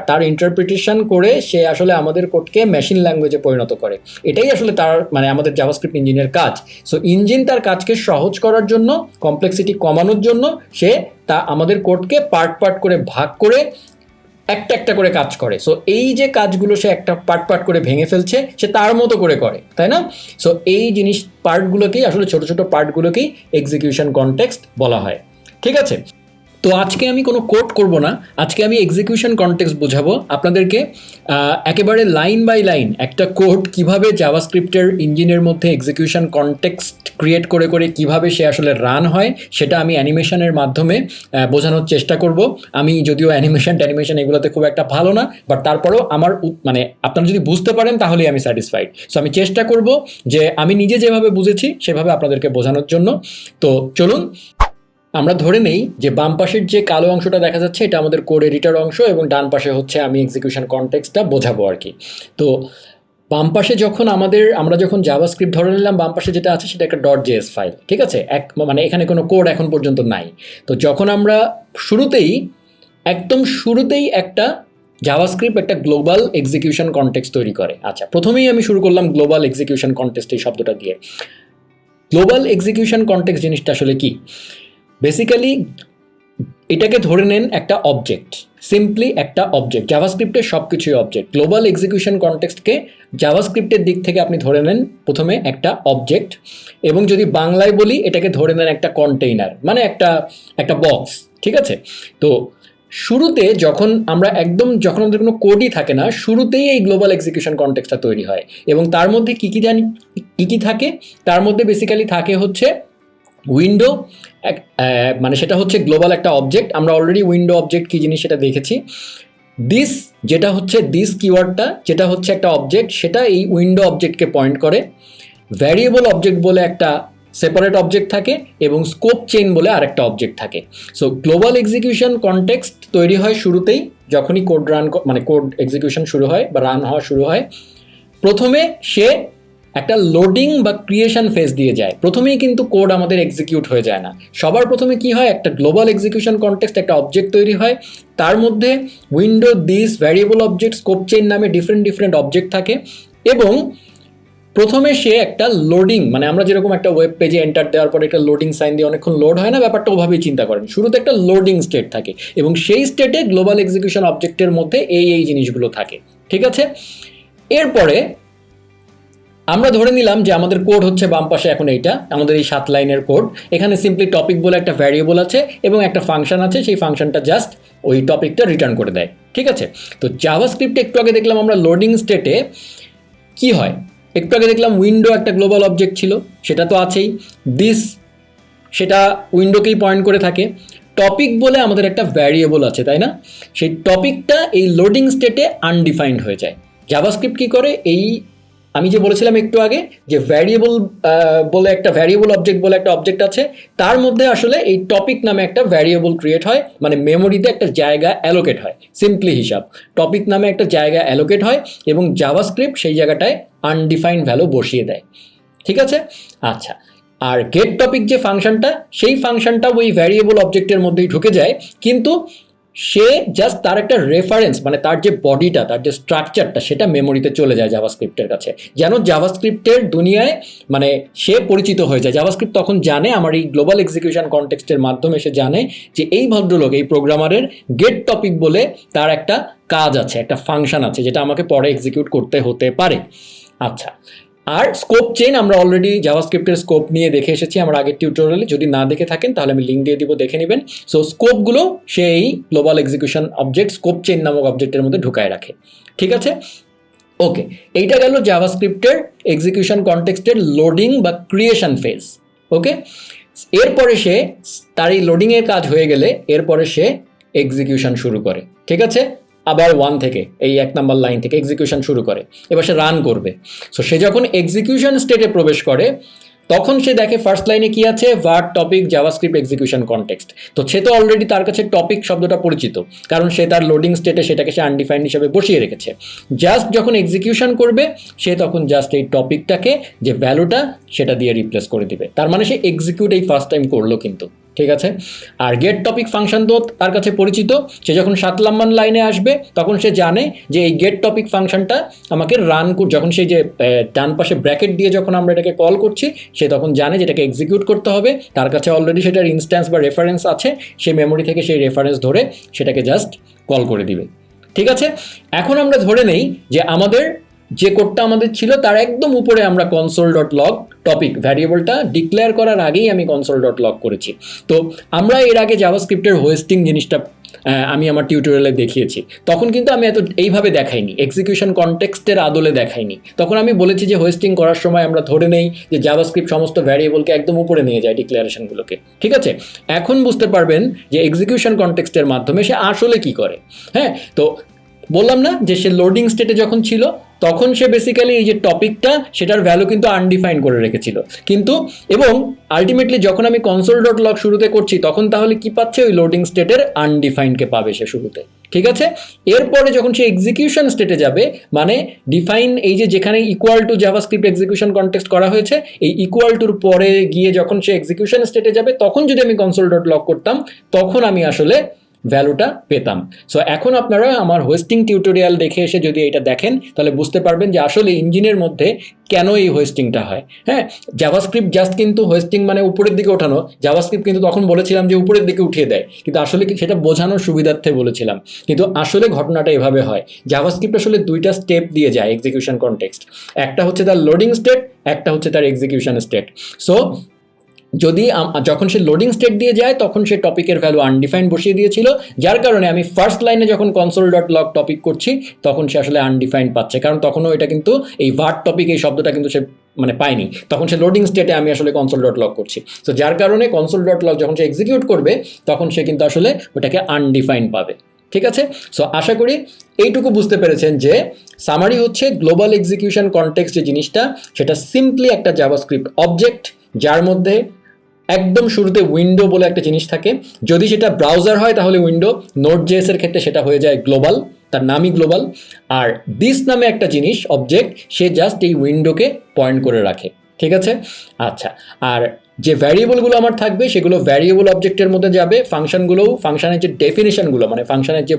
তার ইন্টারপ্রিটেশন করে সে আসলে আমাদের কোডকে মেশিন ল্যাঙ্গুয়েজে পরিণত করে, এটাই আসলে তার মানে আমাদের জাভাস্ক্রিপ্ট ইঞ্জিনের কাজ। সো ইঞ্জিন তার কাজকে সহজ করার জন্য, কমপ্লেক্সিটি কমানোর জন্য সে আমাদের কোডকে পার্ট পার্ট করে ভাগ করে একটা একটা করে কাজ করে। সো এই যে কাজগুলো সে একটা পার্ট পার্ট করে ভেঙে ফেলছে, সে তার মতো করে করে, তাই না? সো এই পার্টগুলোকেই আসলে ছোট ছোট পার্টগুলোকেই এক্সিকিউশন কনটেক্সট বলা হয়। ঠিক আছে, তো আজকে আমি কোনো কোড করব না, আজকে আমি এক্সিকিউশন কনটেক্সট বোঝাবো আপনাদেরকে। একেবারে লাইন বাই লাইন একটা কোড কিভাবে জাভাস্ক্রিপ্টের ইঞ্জিনের মধ্যে এক্সিকিউশন কনটেক্সট ক্রিয়েট করে করে কিভাবে সে আসলে রান হয়, সেটা আমি অ্যানিমেশনের মাধ্যমে বোঝানোর চেষ্টা করব। আমি যদিও অ্যানিমেশন এগুলোতে খুব একটা ভালো না, বাট তারপরেও আমার মানে আপনারা যদি বুঝতে পারেন তাহলেই আমি স্যাটিসফাইড। সো আমি চেষ্টা করব যে আমি নিজে যেভাবে বুঝেছি সেভাবে আপনাদেরকে বোঝানোর জন্য। তো চলুন আমরা ধরে নেই যে বাম পাশের যে কালো অংশটা দেখা যাচ্ছে এটা আমাদের কোড এডিটর অংশ, এবং ডান পাশে হচ্ছে আমি এক্সিকিউশন কনটেক্সটটা বোঝাবো আর কি। তো বাম পাশে যখন আমরা যখন জাভাস্ক্রিপ্ট ধরে নিলাম, বাম পাশে যেটা আছে সেটা একটা .js ফাইল, ঠিক আছে, মানে এখানে কোনো কোড এখন পর্যন্ত নাই। তো যখন আমরা একদম শুরুতেই একটা জাভাস্ক্রিপ্ট একটা গ্লোবাল এক্সিকিউশন কনটেক্সট তৈরি করে। আচ্ছা, প্রথমেই আমি শুরু করলাম গ্লোবাল এক্সিকিউশন কনটেক্সট এই শব্দটা দিয়ে। গ্লোবাল এক্সিকিউশন কনটেক্সট জিনিসটা আসলে কি? বেসিক্যালি এটাকে ধরে নেন একটা অবজেক্ট, সিম্পলি একটা অবজেক্ট। জাভাস্ক্রিপ্টের সব কিছুই অবজেক্ট। গ্লোবাল এক্সিকিউশন কনটেক্সটকে জাভাস্ক্রিপ্টের দিক থেকে আপনি ধরে নেন প্রথমে একটা অবজেক্ট, এবং যদি বাংলায় বলি এটাকে ধরে নেন একটা কন্টেইনার, মানে একটা বক্স। ঠিক আছে, তো শুরুতে যখন আমাদের কোনো কোডই থাকে না, শুরুতেই এই গ্লোবাল এক্সিকিউশন কনটেক্সটটা তৈরি হয়। এবং তার মধ্যে কি কি থাকে, তার মধ্যে বেসিক্যালি থাকে হচ্ছে উইন্ডো, মানে সেটা হচ্ছে গ্লোবাল একটা অবজেক্ট। আমরা অলরেডি উইন্ডো অবজেক্ট কি জিনিস সেটা দেখেছি। দিস কিওয়ার্ডটা যেটা হচ্ছে একটা অবজেক্ট, সেটা এই উইন্ডো অবজেক্টকে পয়েন্ট করে। ভ্যারিয়েবল অবজেক্ট বলে একটা সেপারেট অবজেক্ট থাকে, এবং স্কোপ চেইন বলে আরেকটা অবজেক্ট থাকে। সো গ্লোবাল এক্সিকিউশন কনটেক্সট তৈরি হয় শুরুতেই, যখনই কোড এক্সিকিউশন শুরু হয় বা রান হওয়া শুরু হয়। প্রথমে সে একটা লোডিং বা ক্রিয়েশন ফেজ দিয়ে যায়। প্রথমেই কিন্তু কোড আমাদের এক্সিকিউট হয়ে যায় না। সবার প্রথমে কি হয়, একটা গ্লোবাল এক্সিকিউশন কনটেক্সট একটা অবজেক্ট তৈরি হয়, তার মধ্যে window, this, variable object, scope chain নামে ডিফারেন্ট অবজেক্ট থাকে। এবং প্রথমে সে একটা লোডিং, মানে আমরা যেরকম একটা ওয়েব পেজে এন্টার দেওয়ার পরে একটা লোডিং সাইন দিয়ে অনেকক্ষণ লোড হয় না, ব্যাপারটা ওভাবেই চিন্তা করেন। শুরুতে একটা লোডিং স্টেট থাকে, এবং সেই স্টেটে গ্লোবাল এক্সিকিউশন অবজেক্টের মধ্যে এই জিনিসগুলো থাকে। ঠিক আছে, এরপরে আমরা ধরে নিলাম যে আমাদের কোড হচ্ছে বাম পাশে এখন এইটা আমাদের এই 7 লাইনের কোড। এখানে সিম্পলি টপিক বলে একটা ভ্যারিয়েবল আছে এবং একটা ফাংশন আছে, সেই ফাংশনটা জাস্ট ওই টপিকটা রিটার্ন করে দেয়। ঠিক আছে, তো জাভাস্ক্রিপ্টে একটু আগে দেখলাম আমরা লোডিং স্টেটে কি হয়, একটু আগে দেখলাম উইন্ডো একটা গ্লোবাল অবজেক্ট ছিল, সেটা তো আছেই। দিস সেটা উইন্ডোকেই পয়েন্ট করে থাকে। টপিক বলে আমাদের একটা ভ্যারিয়েবল আছে, তাই না? সেই টপিকটা এই লোডিং স্টেটে আনডিফাইন্ড হয়ে যায়। জাভাস্ক্রিপ্ট কি করে, আমি যে বলেছিলাম একটু আগে যে ভ্যারিয়েবল অবজেক্ট বলে একটা অবজেক্ট আছে, তার মধ্যে আসলে এই টপিক নামে একটা ভ্যারিয়েবল ক্রিয়েট হয়, মানে মেমোরিতে একটা জায়গা অ্যালোকেট হয়। সিম্পলি হিসাব, টপিক নামে একটা জায়গা অ্যালোকেট হয় এবং জাভাস্ক্রিপ্ট সেই জায়গাটায় আনডিফাইন্ড ভ্যালু বসিয়ে দেয়। ঠিক আছে, আচ্ছা, আর গেট টপিক যে ফাংশনটা, সেই ফাংশনটা ওই ভ্যারিয়েবল অবজেক্টের মধ্যেই ঢুকে যায়, কিন্তু সে জাস্ট তার একটা রেফারেন্স, মানে তার যে বডিটা, তার যে স্ট্রাকচারটা, সেটা মেমোরিতে চলে যায় জাভাস্ক্রিপ্টের কাছে, যেন জাভাস্ক্রিপ্টের দুনিয়ায় মানে সে পরিচিত হয়ে যায়। জাভাস্ক্রিপ্ট তখন জানে, আমার এই গ্লোবাল এক্সিকিউশন কনটেক্সটের মাধ্যমে সে জানে যে এই ভদ্রলোক, এই প্রোগ্রামারের গেট টপিক বলে তার একটা কাজ আছে, একটা ফাংশন আছে, যেটা আমাকে পরে এক্সিকিউট করতে হতে পারে। আচ্ছা, আর স্কোপ চেইন আমরা অলরেডি জাভাস্ক্রিপ্টের স্কোপ নিয়ে দেখে এসেছি আমার আগের টিউটোরিয়ালে, যদি না দেখে থাকেন তাহলে আমি লিঙ্ক দিয়ে দিব, দেখে নেবেন। সো স্কোপগুলো সেই global execution object scope chain নামক অবজেক্টের মধ্যে ঢুকায় রাখে। ঠিক আছে, ওকে, এইটা গেল জাভাস্ক্রিপ্টের এক্সিকিউশন কনটেক্সটের লোডিং বা ক্রিয়েশন ফেজ। ওকে, এরপরে সে তার এই লোডিংয়ের কাজ হয়ে গেলে এরপরে সে এক্সিকিউশন শুরু করে। ঠিক আছে, আবার 1 থেকে এই 1 নাম্বার লাইন থেকে এক্সিকিউশন শুরু করে, এবার সে রান করবে। সো সে যখন এক্সিকিউশন স্টেটে প্রবেশ করে, তখন সে দেখে ফার্স্ট লাইনে কি আছে, verb topic JavaScript execution context. তো সে তো অলরেডি তার কাছে টপিক শব্দটা পরিচিত, কারণ সে তার লোডিং স্টেটে সেটাকে সে আনডিফাইন্ড হিসেবে বসিয়ে রেখেছে। জাস্ট যখন এক্সিকিউশন করবে সে তখন জাস্ট এই টপিকটাকে যে ভ্যালুটা সেটা দিয়ে রিপ্লেস করে দিবে। তার মানে সে এক্সিকিউট এই ফার্স্ট টাইম করলো কিন্তু, ঠিক আছে। আর গেট টপিক ফাংশন তো তার কাছে পরিচিত, সে যখন 7 নম্বর লাইনে আসবে তখন সে জানে যে এই গেট টপিক ফাংশনটা আমাকে রান যখন সেই যে ডান পাশে ব্র্যাকেট দিয়ে যখন আমরা এটাকে কল করছি সে তখন জানে যে এটাকে এক্সিকিউট করতে হবে। তার কাছে অলরেডি সেটার ইনস্ট্যান্স বা রেফারেন্স আছে, সে মেমোরি থেকে সেই রেফারেন্স ধরে সেটাকে জাস্ট কল করে দিবে, ঠিক আছে। এখন আমরা ধরে নেই যে আমাদের যে কোডটা আমাদের ছিল তার একদম উপরে আমরা console.log টপিক ভ্যারিয়েবলটা ডিক্লেয়ার করার আগেই আমি console.log করেছি। তো আমরা এর আগে জাভাস্ক্রিপ্টের হোস্টিং জিনিসটা আমি আমার টিউটোরিয়ালে দেখিয়েছি, তখন কিন্তু আমি এইভাবে দেখাইনি, এক্সিকিউশন কনটেক্সটের আদলে দেখাইনি। তখন আমি বলেছি যে হোস্টিং করার সময় আমরা ধরে নেই যে জাভাস্ক্রিপ্ট সমস্ত ভ্যারিয়েবলকে একদম উপরে নিয়ে যায় ডিক্লারেশনগুলোকে, ঠিক আছে। এখন বুঝতে পারবেন যে এক্সিকিউশন কনটেক্সটের মাধ্যমে সে আসলে কি করে। হ্যাঁ, তো বললাম না যে সে লোডিং স্টেটে যখন ছিল তখন সে বেসিক্যালি এই যে টপিকটা সেটার ভ্যালু কিন্তু আনডিফাইন করে রেখেছিল, কিন্তু এবং আলটিমেটলি যখন আমি console.log শুরুতে করছি তখন তাহলে কি পাচ্ছে, ওই লোডিং স্টেটের আনডিফাইনকে পাবে সে শুরুতে, ঠিক আছে। এরপরে যখন সে এক্সিকিউশন স্টেটে যাবে, মানে ডিফাইন এই যে যেখানে equal to JavaScript execution context করা হয়েছে এই ইকুয়াল টুর পরে গিয়ে যখন সে এক্সিকিউশন স্টেটে যাবে তখন যদি আমি console.log করতাম তখন আমি আসলে ভ্যালুটা পেতাম। সো এখন আপনারা আমার হোস্টিং টিউটোরিয়াল দেখে এসে যদি এটা দেখেন তাহলে বুঝতে পারবেন যে আসলে ইঞ্জিনের মধ্যে কেন এই হোস্টিংটা হয়। হ্যাঁ, জাভাস্ক্রিপ্ট জাস্ট কিন্তু হোস্টিং মানে উপরের দিকে ওঠানো, জাভাস্ক্রিপ্ট কিন্তু তখন বলেছিলাম যে উপরের দিকে উঠিয়ে দেয়, কিন্তু আসলে সেটা বোঝানোর সুবিধার্থে বলেছিলাম, কিন্তু আসলে ঘটনাটা এভাবে হয়। জাভাস্ক্রিপ্ট আসলে দুইটা স্টেপ দিয়ে যায় এক্সিকিউশন কনটেক্সট, একটা হচ্ছে তার লোডিং স্টেট, একটা হচ্ছে তার এক্সিকিউশন স্টেট। সো যদি যখন সে লোডিং স্টেট দিয়ে যায় তখন সে টপিকের ভ্যালু আনডিফাইন্ড বসিয়ে দিয়েছিল, যার কারণে আমি ফার্স্ট লাইনে যখন console.log টপিক করছি তখন সে আসলে আনডিফাইন্ড পাচ্ছে, কারণ তখনও এটা কিন্তু এই ভার্ব টপিক এই শব্দটা কিন্তু সে মানে পায়নি, তখন সে লোডিং স্টেটে আমি আসলে console.log করছি। তো যার কারণে console.log যখন সে এক্সিকিউট করবে তখন সে কিন্তু আসলে ওটাকে আনডিফাইন্ড পাবে, ঠিক আছে। সো আশা করি এইটুকু বুঝতে পেরেছেন যে সামারি হচ্ছে গ্লোবাল এক্সিকিউশন কনটেক্সট যে জিনিসটা সেটা সিম্পলি একটা জাভাস্ক্রিপ্ট অবজেক্ট, যার মধ্যে একদম শুরুতে উইন্ডো বলে একটা জিনিস থাকে। যদি সেটা ব্রাউজার হয় তাহলে উইন্ডো, নোড.js এর ক্ষেত্রে সেটা হয়ে যায় গ্লোবাল, তার নামই গ্লোবাল। আর দিস নামে একটা জিনিস অবজেক্ট, সে জাস্ট এই উইন্ডোকে পয়েন্ট করে রাখে, ঠিক আছে। আচ্ছা, আর যে ভ্যারিয়েবলগুলো আমার থাকবে সেগুলো ভ্যারিয়েবল অবজেক্টের মধ্যে যাবে, ফাংশনগুলোও ফাংশনের যে ডেফিনেশনগুলো মানে ফাংশনের যে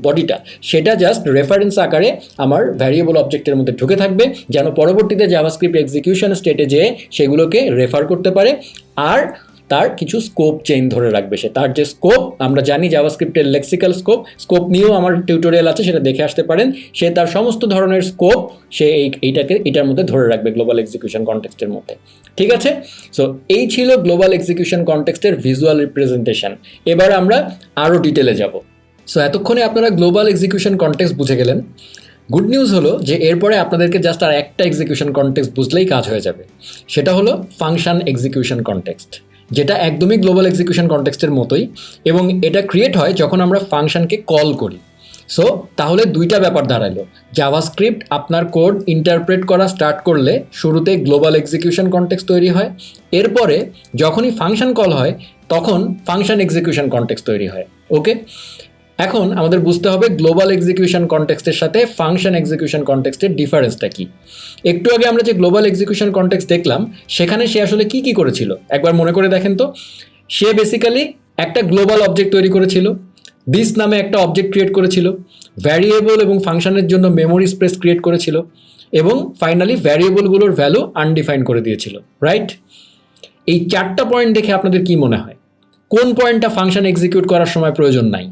বডিটা সেটা জাস্ট রেফারেন্স আকারে আমার ভ্যারিয়েবল অবজেক্টের মধ্যে ঢুকে থাকবে, যেন পরবর্তীতে জাভাস্ক্রিপ্ট এক্সিকিউশন স্টেটে যেয়ে সেগুলোকে রেফার করতে পারে। আর তার কিছু স্কোপ চেইন ধরে রাখবে সে, তার যে স্কোপ আমরা জানি জাভাস্ক্রিপ্টের লেক্সিক্যাল স্কোপ নিয়েও আমার টিউটোরিয়াল আছে, সেটা দেখে আসতে পারেন। সে তার সমস্ত ধরনের স্কোপ সে এটার মধ্যে ধরে রাখবে গ্লোবাল এক্সিকিউশন কনটেক্সটের মধ্যে, ঠিক আছে। সো এই ছিল গ্লোবাল এক্সিকিউশন কনটেক্সটের ভিজুয়াল রিপ্রেজেন্টেশন। এবার আমরা আরও ডিটেলে যাব। সো এতক্ষণে আপনারা গ্লোবাল এক্সিকিউশন কনটেক্সট বুঝে গেলেন। গুড নিউজ হলো যে এরপরে আপনাদেরকে জাস্ট আর একটা এক্সিকিউশন কনটেক্সট বুঝলেই কাজ হয়ে যাবে, সেটা হলো ফাংশন এক্সিকিউশন কনটেক্সট, যেটা একদমই গ্লোবাল এক্সিকিউশন কনটেক্সটের মতোই, এবং এটা ক্রিয়েট হয় যখন আমরা ফাংশনকে কল করি। সো তাহলে দুইটা ব্যাপার দাঁড়ালো, জাভাস্ক্রিপ্ট আপনার কোড ইন্টারপ্রেট করা স্টার্ট করলে শুরুতে গ্লোবাল এক্সিকিউশন কনটেক্সট তৈরি হয়, এরপরে যখনই ফাংশন কল হয় তখন ফাংশন এক্সিকিউশন কনটেক্সট তৈরি হয়। ওকে, এখন আমাদের বুঝতে হবে গ্লোবাল এক্সিকিউশন কনটেক্সটের সাথে ফাংশন এক্সিকিউশন কনটেক্সটের ডিফারেন্সটা কি। একটু আগে আমরা যে গ্লোবাল এক্সিকিউশন কনটেক্সট দেখলাম সেখানে সে আসলে কি কি করেছিল একবার মনে করে দেখেন তো। সে বেসিক্যালি একটা গ্লোবাল অবজেক্ট তৈরি করেছিল, দিস নামে একটা অবজেক্ট ক্রিয়েট করেছিল, ভ্যারিয়েবল এবং ফাংশনের জন্য মেমোরি স্পেস ক্রিয়েট করেছিল, এবং ফাইনালি ভ্যারিয়েবলগুলোর ভ্যালু আনডিফাইন করে দিয়েছিল, রাইট। এই চারটা পয়েন্ট দেখে আপনাদের কি মনে হয় কোন পয়েন্টটা ফাংশন এক্সিকিউট করার সময় প্রয়োজন নাই?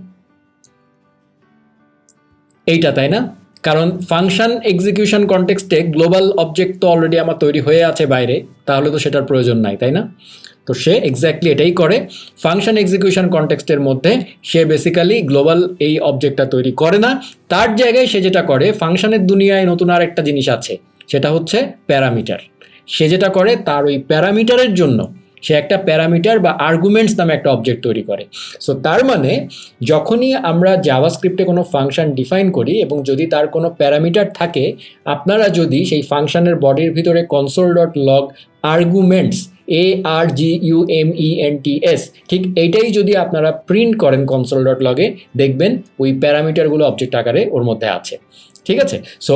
এইটা, তাই না? কারণ ফাংশন এক্সিকিউশন কনটেক্সটে গ্লোবাল অবজেক্ট তো অলরেডি আমার তৈরি হয়ে আছে বাইরে, তাহলে তো সেটার প্রয়োজন নাই, তাই না? তো সে এক্স্যাক্টলি এটাই করে। ফাংশন এক্সিকিউশন কনটেক্সটের মধ্যে সে বেসিক্যালি গ্লোবাল এই অবজেক্টটা তৈরি করে না, তার জায়গায় সে যেটা করে, ফাংশনের দুনিয়ায় নতুন আর একটা জিনিস আছে, সেটা হচ্ছে প্যারামিটার। সে যেটা করে তার ওই প্যারামিটারের জন্য সে একটা প্যারামিটার বা আর্গুমেন্টস নামে একটা অবজেক্ট তৈরি করে। সো তার মানে যখনই আমরা জাভাস্ক্রিপ্টে কোনো ফাংশন ডিফাইন করি এবং যদি তার কোনো প্যারামিটার থাকে, আপনারা যদি সেই ফাংশনের বডির ভিতরে console.log আর্গুমেন্টস ARGUMENTS ঠিক এইটাই যদি আপনারা প্রিন্ট করেন console.log-এ, দেখবেন ওই প্যারামিটারগুলো অবজেক্ট আকারে ওর মধ্যে আছে। ঠিক আছে? সো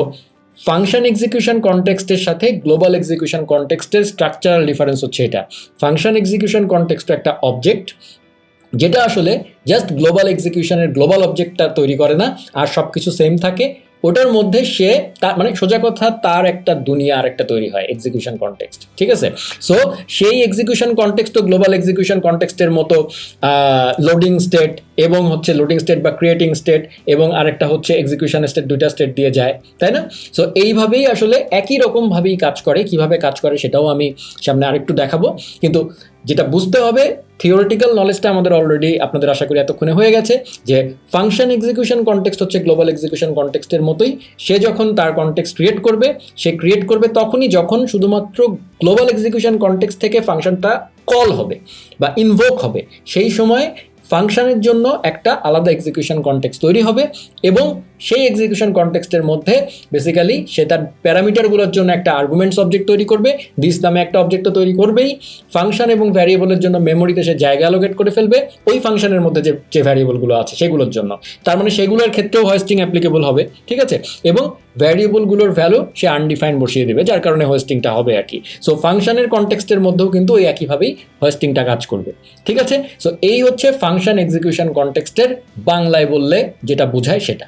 ফাংশন এক্সিকিউশন কনটেক্সটের সাথে গ্লোবাল এক্সিকিউশন কনটেক্সটের স্ট্রাকচারাল ডিফারেন্স হচ্ছে এটা। ফাংশন এক্সিকিউশন কনটেক্সট একটা অবজেক্ট যেটা আসলে জাস্ট গ্লোবাল এক্সিকিউশনের গ্লোবাল অবজেক্টটা তৈরি করে না, আর সব কিছু সেম থাকে ওটার মধ্যে। সে তার মানে সোজা কথা তার একটা দুনিয়া আর একটা তৈরি হয় এক্সিকিউশন কনটেক্সট। ঠিক আছে? সো সেই এক্সিকিউশন কনটেক্সট তো গ্লোবাল এক্সিকিউশন কনটেক্সটের মতো লোডিং স্টেট এবং হচ্ছে লোডিং স্টেট বা ক্রিয়েটিং স্টেট এবং আরেকটা হচ্ছে এক্সিকিউশন স্টেট, দুইটা স্টেট দিয়ে যায়, তাই না? সো এইভাবেই আসলে একই রকমভাবেই কাজ করে। কিভাবে কাজ করে সেটাও আমি সামনে আরেকটু দেখাবো, কিন্তু যেটা বুঝতে হবে থিওরিটিক্যাল নলেজটা আমাদের অলরেডি আপনাদের আশা করি এতক্ষণে হয়ে গেছে যে ফাংশন এক্সিকিউশন কনটেক্সট হচ্ছে গ্লোবাল এক্সিকিউশন কনটেক্সটের মতোই। সে যখন তার কনটেক্সট ক্রিয়েট করবে, সে ক্রিয়েট করবে তখনই যখন শুধুমাত্র গ্লোবাল এক্সিকিউশন কনটেক্সট থেকে ফাংশনটা কল হবে বা ইনভোক হবে, সেই সময় ফাংশনের জন্য একটা আলাদা এক্সিকিউশন কনটেক্সট তৈরি হবে এবং সেই এক্সিকিউশন কনটেক্সটের মধ্যে বেসিক্যালি সে তার প্যারামিটারগুলোর জন্য একটা আর্গুমেন্টস অবজেক্ট তৈরি করবে, দিস নামে একটা অবজেক্ট তো তৈরি করবেই। ফাংশন এবং ভ্যারিয়েবলের জন্য মেমোরিতে সে জায়গা অ্যালোকেট করে ফেলবে ওই ফাংশনের মধ্যে যে ভ্যারিয়েবলগুলো আছে সেগুলোর জন্য। তার মানে সেগুলোর ক্ষেত্রেও হোয়েস্টিং অ্যাপ্লিকেবল হবে। ঠিক আছে? এবং ভ্যারিয়েবলগুলোর ভ্যালু সে আনডিফাইন্ড বসিয়ে দেবে, যার কারণে হোয়েস্টিংটা হবে আর কি। সো ফাংশনের কনটেক্সটের মধ্যেও কিন্তু ওই একইভাবেই হোয়েস্টিংটা কাজ করবে। ঠিক আছে? সো এই হচ্ছে ফাংশন এক্সিকিউশন কনটেক্সটের বাংলায় বললে যেটা বোঝায় সেটা।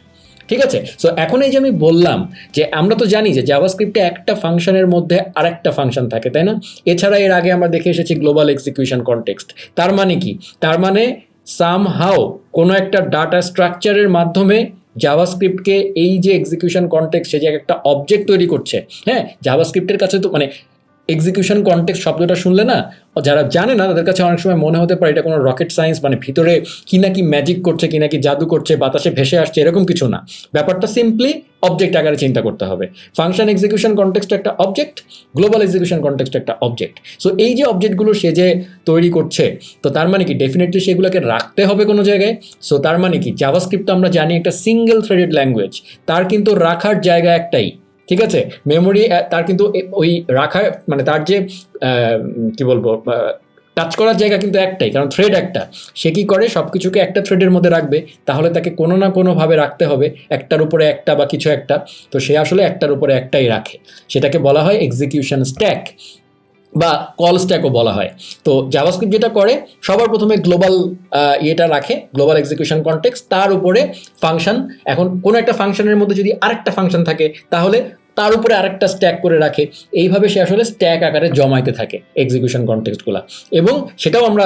ঠিক আছে? সো এখন এই যে আমি বললাম যে আমরা তো জানি যে জাভাস্ক্রিপ্টে একটা ফাংশনের মধ্যে আরেকটা ফাংশন থাকে, তাই না? এছাড়া এর আগে আমরা দেখে এসেছি গ্লোবাল এক্সিকিউশন কনটেক্সট। তার মানে কি? তার মানে সামহাউ কোনো একটা ডাটা স্ট্রাকচারের মাধ্যমে জাভাস্ক্রিপ্টকে এই যে এক্সিকিউশন কনটেক্সট সে যে একটা অবজেক্ট তৈরি করছে। হ্যাঁ, জাভাস্ক্রিপ্টের কাছে তো মানে এক্সিকিউশন কনটেক্সট শব্দটা শুনলে না, যারা জানে না তাদের কাছে অনেক সময় মনে হতে পারে এটা কোনো রকেট সায়েন্স, মানে ভিতরে কি না কি ম্যাজিক করছে, কি না কি জাদু করছে, বাতাসে ভেসে আসছে, এরকম কিছু না। ব্যাপারটা সিম্পলি অবজেক্ট আকারে চিন্তা করতে হবে। ফাংশন এক্সিকিউশন কনটেক্সট একটা অবজেক্ট, গ্লোবাল এক্সিকিউশন কনটেক্সট একটা অবজেক্ট। সো এই যে অবজেক্টগুলো সে যে তৈরি করছে, তো তার মানে কি ডেফিনেটলি সেগুলোকে রাখতে হবে কোনো জায়গায়। সো তার মানে কি জাভাস্ক্রিপ্ট আমরা জানি একটা সিঙ্গেল থ্রেডেড ল্যাঙ্গুয়েজ, তার কিন্তু রাখার জায়গা একটাই। ঠিক আছে? মেমোরি তার কিন্তু ওই রাখার মানে তার যে কি বলবো টাচ করার জায়গা কিন্তু একটাই, কারণ থ্রেড একটা। সে কি করে সব কিছুকে একটা থ্রেডের মধ্যে রাখবে, তাহলে তাকে কোনো না কোনোভাবে রাখতে হবে একটার উপরে একটা বা কিছু একটা। তো সে আসলে একটার উপরে একটাই রাখে, সেটাকে বলা হয় এক্সিকিউশন স্ট্যাক বা কল স্ট্যাকও বলা হয়। তো জাভাস্ক্রিপ্ট যেটা করে সবার প্রথমে গ্লোবাল ইয়েটা রাখে, গ্লোবাল এক্সিকিউশন কনটেক্সট, তার উপরে ফাংশন। এখন কোনো একটা ফাংশনের মধ্যে যদি আরেকটা ফাংশন থাকে তাহলে তার উপরে আরেকটা স্ট্যাক করে রাখে। এইভাবে সে আসলে স্ট্যাক আকারে জমাইতে থাকে এক্সিকিউশন কনটেক্সটগুলো, এবং সেটাও আমরা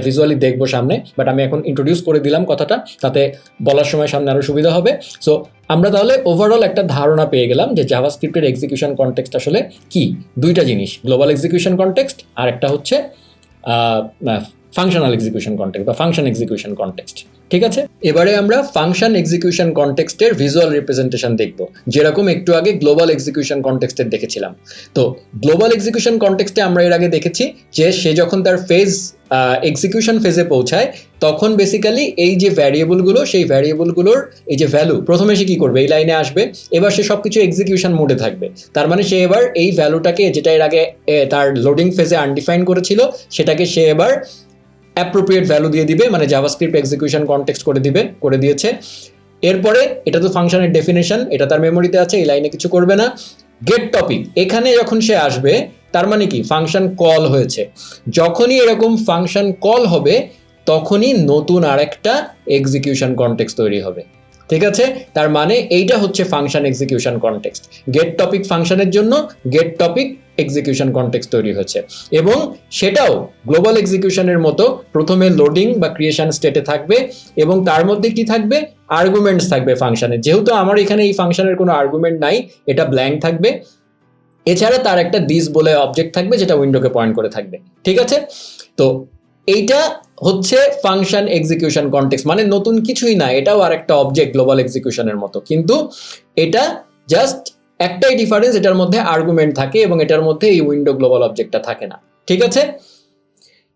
ভিজুয়ালি দেখবো সামনে, বাট আমি এখন ইন্ট্রোডিউস করে দিলাম কথাটা, তাতে বলার সময় সামনে আরও সুবিধা হবে। সো আমরা তাহলে ওভারঅল একটা ধারণা পেয়ে গেলাম যে জাভাস্ক্রিপ্টের এক্সিকিউশন কনটেক্সট আসলে কি। দুইটা জিনিস, গ্লোবাল এক্সিকিউশন কনটেক্সট আর একটা হচ্ছে ফাংশনাল এক্সিকিউশন কনটেক্সট বা ফাংশন এক্সিকিউশন কনটেক্সট। ঠিক আছে? এবারে আমরা ফাংশন এক্সিকিউশন কনটেক্সটের ভিজুয়াল রিপ্রেজেন্টেশন দেখব, যেরকম একটু আগে গ্লোবাল এক্সিকিউশন কনটেক্সটের দেখেছিলাম। তো গ্লোবাল এক্সিকিউশন কনটেক্সটে আমরা এর আগে দেখেছি যে সে যখন তার ফেজ এক্সিকিউশন ফেজে পৌঁছায় তখন বেসিক্যালি এই যে ভ্যারিয়েবলগুলো, সেই ভ্যারিয়েবলগুলোর এই যে ভ্যালু, প্রথমে সে কী করবে, এই লাইনে আসবে, এবার সে সব কিছু এক্সিকিউশন মোডে থাকবে। তার মানে সে এবার এই ভ্যালুটাকে যেটা এর আগে তার লোডিং ফেজে আনডিফাইন করেছিল সেটাকে সে এবার অ্যাপ্রোপ্রিয়েট ভ্যালু দিয়ে দিবে, মানে জাভাস্ক্রিপ্ট এক্সিকিউশন কনটেক্সট করে দিয়েছে। এরপরে এটা তো ফাংশনের ডেফিনেশন, এটা তার মেমোরিতে আছে, এই লাইনে কিছু করবে না। গেট টপিক, এখানে যখন সে আসবে তার মানে কি ফাংশন কল হয়েছে। যখনই এরকম ফাংশন কল হবে তখনই নতুন আরেকটা এক্সিকিউশন কনটেক্সট তৈরি হবে। ঠিক আছে? তার মানে এইটা হচ্ছে function execution context. Get topic ফাংশনের জন্য গেট টপিক এক্সিকিউশন কনটেক্সট তৈরি হয়েছে, এবং সেটাও গ্লোবাল এক্সিকিউশনের মতো প্রথমে লোডিং বা ক্রিয়েশন স্টেটে থাকবে এবং তার মধ্যে কি থাকবে, আর্গুমেন্টস থাকবে ফাংশনের। যেহেতু আমার এখানে এই ফাংশনের কোনো আর্গুমেন্ট নাই, এটা ব্ল্যাঙ্ক থাকবে। এছাড়া তার একটা দিস বলে অবজেক্ট থাকবে যেটা উইন্ডোকে পয়েন্ট করে থাকবে। ঠিক আছে? তো এইটা হচ্ছে ফাংশন এক্সিকিউশন কনটেক্সট, মানে নতুন কিছুই না, এটাও আর একটা অবজেক্ট গ্লোবাল এক্সিকিউশনের মতো, কিন্তু এটা জাস্ট একটাই ডিফারেন্স, এটার মধ্যে আর্গুমেন্ট থাকে এবং এটার মধ্যে এই উইন্ডো গ্লোবাল অবজেক্টটা থাকে না। ঠিক আছে?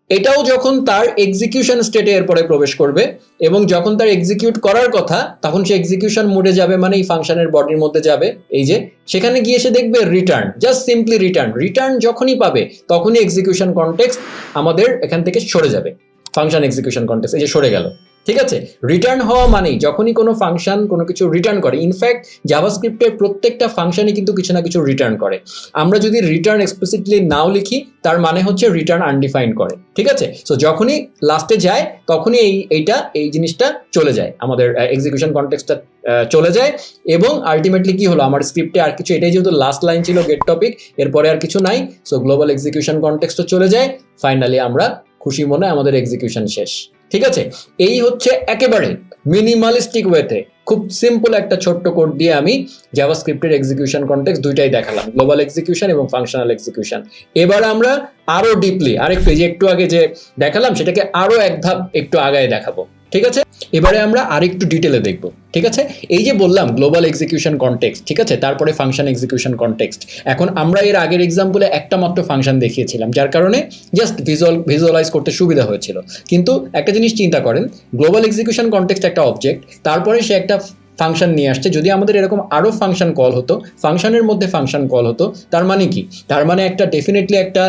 এটাও যখন তার এক্সিকিউশন স্টেটে এরপরে প্রবেশ করবে এবং যখন তার এক্সিকিউট করার কথা তখন সে এক্সিকিউশন মোডে যাবে, মানে এই ফাংশনের বডির মধ্যে যাবে, এই যে সেখানে গিয়ে সে দেখবে রিটার্ন, জাস্ট সিম্পলি রিটার্ন যখনই পাবে তখনই এক্সিকিউশন কনটেক্সট আমাদের এখান থেকে সরে যাবে, ফাংশন এক্সিকিউশন কনটেক্সট এই যে সরে গেল। ঠিক আছে, রিটার্ন হওয়া মানেই যখনই কোনো ফাংশন কোনো কিছু রিটার্ন করে, ইনফ্যাক্ট জাভাস্ক্রিপ্টের প্রত্যেকটা ফাংশনই কিন্তু কিছু না কিছু রিটার্ন করে। আমরা যদি রিটার্ন এক্সপ্লিসিটলি নাও লিখি তার মানে হচ্ছে রিটার্ন আনডিফাইন্ড করে। ঠিক আছে, সো যখনই লাস্টে যায় তখনই এই জিনিসটা চলে যায়, আমাদের এক্সিকিউশন কনটেক্সটটা চলে যায় এবং আলটিমেটলি কি হলো আমার স্ক্রিপ্টে আর কিছু, এটাই যেহেতু লাস্ট লাইন ছিল গেট টপিক, এরপরে আর কিছু নাই, সো গ্লোবাল এক্সিকিউশন কনটেক্সটও চলে যায়, ফাইনালি আমরা খুশি মনে আমাদের এক্সিকিউশন শেষ। ঠিক আছে, এই হচ্ছে একেবারে মিনিমালিস্টিক ওয়েতে খুব সিম্পল একটা ছোট্ট কোড দিয়ে আমি জাভাস্ক্রিপ্টের এক্সিকিউশন কনটেক্সট দুইটাই দেখালাম, গ্লোবাল এক্সিকিউশন এবং ফাংশনাল এক্সিকিউশন। এবার আমরা আরো ডিপলি আরেকটু, যে একটু আগে যে দেখালাম সেটাকে আরো এক ধাপ একটু আগায় দেখাবো। ঠিক আছে, এবারে আমরা আরেকটু ডিটেলে দেখব। ঠিক আছে, এই যে বললাম গ্লোবাল এক্সিকিউশন কনটেক্সট, ঠিক আছে, তারপরে ফাংশন এক্সিকিউশন কনটেক্সট। এখন আমরা এর আগের এক্সাম্পলে একটা মাত্র ফাংশন দেখিয়েছিলাম, যার কারণে জাস্ট ভিজুয়ালাইজ করতে সুবিধা হয়েছিল। কিন্তু একটা জিনিস চিন্তা করেন, গ্লোবাল এক্সিকিউশন কনটেক্সট একটা অবজেক্ট, তারপরে সে একটা ফাংশন নিয়ে আসছে। যদি আমাদের এরকম আরও ফাংশন কল হতো, ফাংশনের মধ্যে ফাংশন কল হতো, তার মানে কি, তার মানে একটা ডেফিনেটলি একটা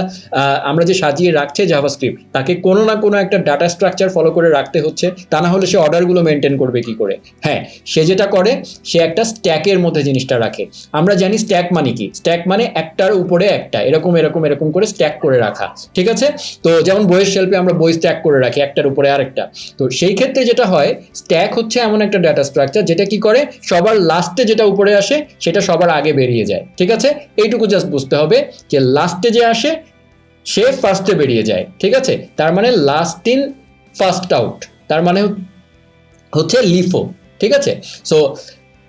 আমরা যে সাজিয়ে রাখছে জাভাস্ক্রিপ্ট তাকে কোনো না কোনো একটা ডাটা স্ট্রাকচার ফলো করে রাখতে হচ্ছে, তা না হলে সে অর্ডারগুলো মেনটেন করবে কি করে? হ্যাঁ, সে যেটা করে সে একটা স্ট্যাকের মধ্যে জিনিসটা রাখে। আমরা জানি স্ট্যাক মানে কি, স্ট্যাক মানে একটার উপরে একটা এরকম এরকম এরকম করে স্ট্যাক করে রাখা। ঠিক আছে, তো যেমন বইয়ের শেলফে আমরা বই স্ট্যাক করে রাখি একটার উপরে আরেকটা, তো সেই ক্ষেত্রে যেটা হয় স্ট্যাক হচ্ছে এমন একটা ডাটা স্ট্রাকচার যেটা কি করে সবার লাস্টে যেটা উপরে আসে সেটা সবার আগে বেরিয়ে যায়। ঠিক আছে, এইটুকু জাস্ট বুঝতে হবে যে লাস্টে যে আসে সে ফার্স্টে বেরিয়ে যায়। ঠিক আছে, তার মানে লাস্ট ইন ফার্স্ট আউট, তার মানে হচ্ছে লিফো। ঠিক আছে, সো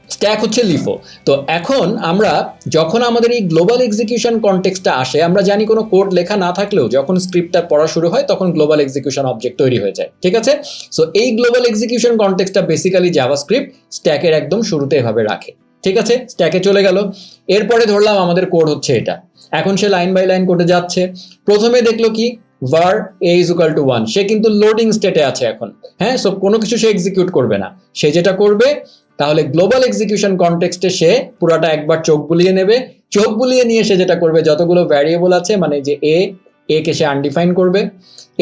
স্ট্যাক হচ্ছে লিফো। তো এখন আমরা যখন আমাদের এই গ্লোবাল এক্সিকিউশন কনটেক্সটটা আসে, আমরা জানি কোনো কোড লেখা না থাকলেও যখন স্ক্রিপ্টটা পড়া শুরু হয় তখন গ্লোবাল এক্সিকিউশন অবজেক্ট তৈরি হয়ে যায়। ঠিক আছে, সো এই গ্লোবাল এক্সিকিউশন কনটেক্সটটা বেসিক্যালি জাভাস্ক্রিপ্ট স্ট্যাকের একদম শুরুতে এভাবে রাখে। ঠিক আছে, স্ট্যাকে চলে গেল, এরপরে ধরলাম আমাদের কোড হচ্ছে এটা, এখন সে লাইন বাই লাইন কোডে যাচ্ছে। প্রথমে দেখলো কি var a is equal to 1, সে কিন্তু লোডিং স্টেটে আছে এখন। হ্যাঁ, সো কোনো কিছু সে এক্সিকিউট করবে না, সে যেটা করবে তাহলে গ্লোবাল এক্সিকিউশন কনটেক্সটে সে পুরাটা একবার চোখ বুলিয়ে নেবে, চোখ বুলিয়ে নিয়ে সে যেটা করবে যতগুলো ভ্যারিয়েবল আছে মানে যে এ কে সে আনডিফাইন করবে।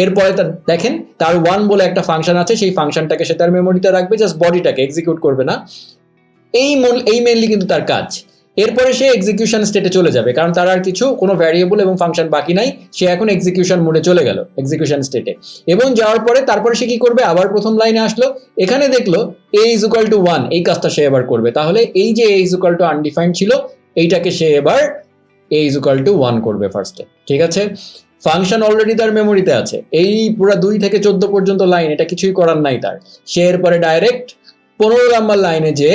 এরপরে দেখেন তার 1 বলে একটা ফাংশন আছে, সেই ফাংশনটাকে সে তার মেমোরিতে রাখবে, জাস্ট বডিটাকে এক্সিকিউট করবে না। এই মেইনলি কিন্তু তার কাজ। এরপরে সে এক্সিকিউশন স্টেটে চলে যাবে, কারণ তার আর কিছু কোনো ভ্যারিয়েবল এবং ফাংশন বাকি নাই, সে এখন এক্সিকিউশন মোডে চলে গেল, এক্সিকিউশন স্টেটে। এবং যাওয়ার পরে তারপরে সে কি করবে, আবার প্রথম লাইনে আসলো, এখানে দেখলো a is equal to 1, এই কাজটা সে এবার করবে। তাহলে এই যে a is equal to undefined ছিল এইটাকে সে এবার a is equal to 1 করবে ফার্স্টে। ঠিক আছে, ফাংশন অলরেডি তার মেমোরিতে আছে, এই পুরো 2 থেকে 14 পর্যন্ত লাইন এটা কিছুই করার নাই তার। সে এরপরে ডাইরেক্ট 15 নাম্বার লাইনে যে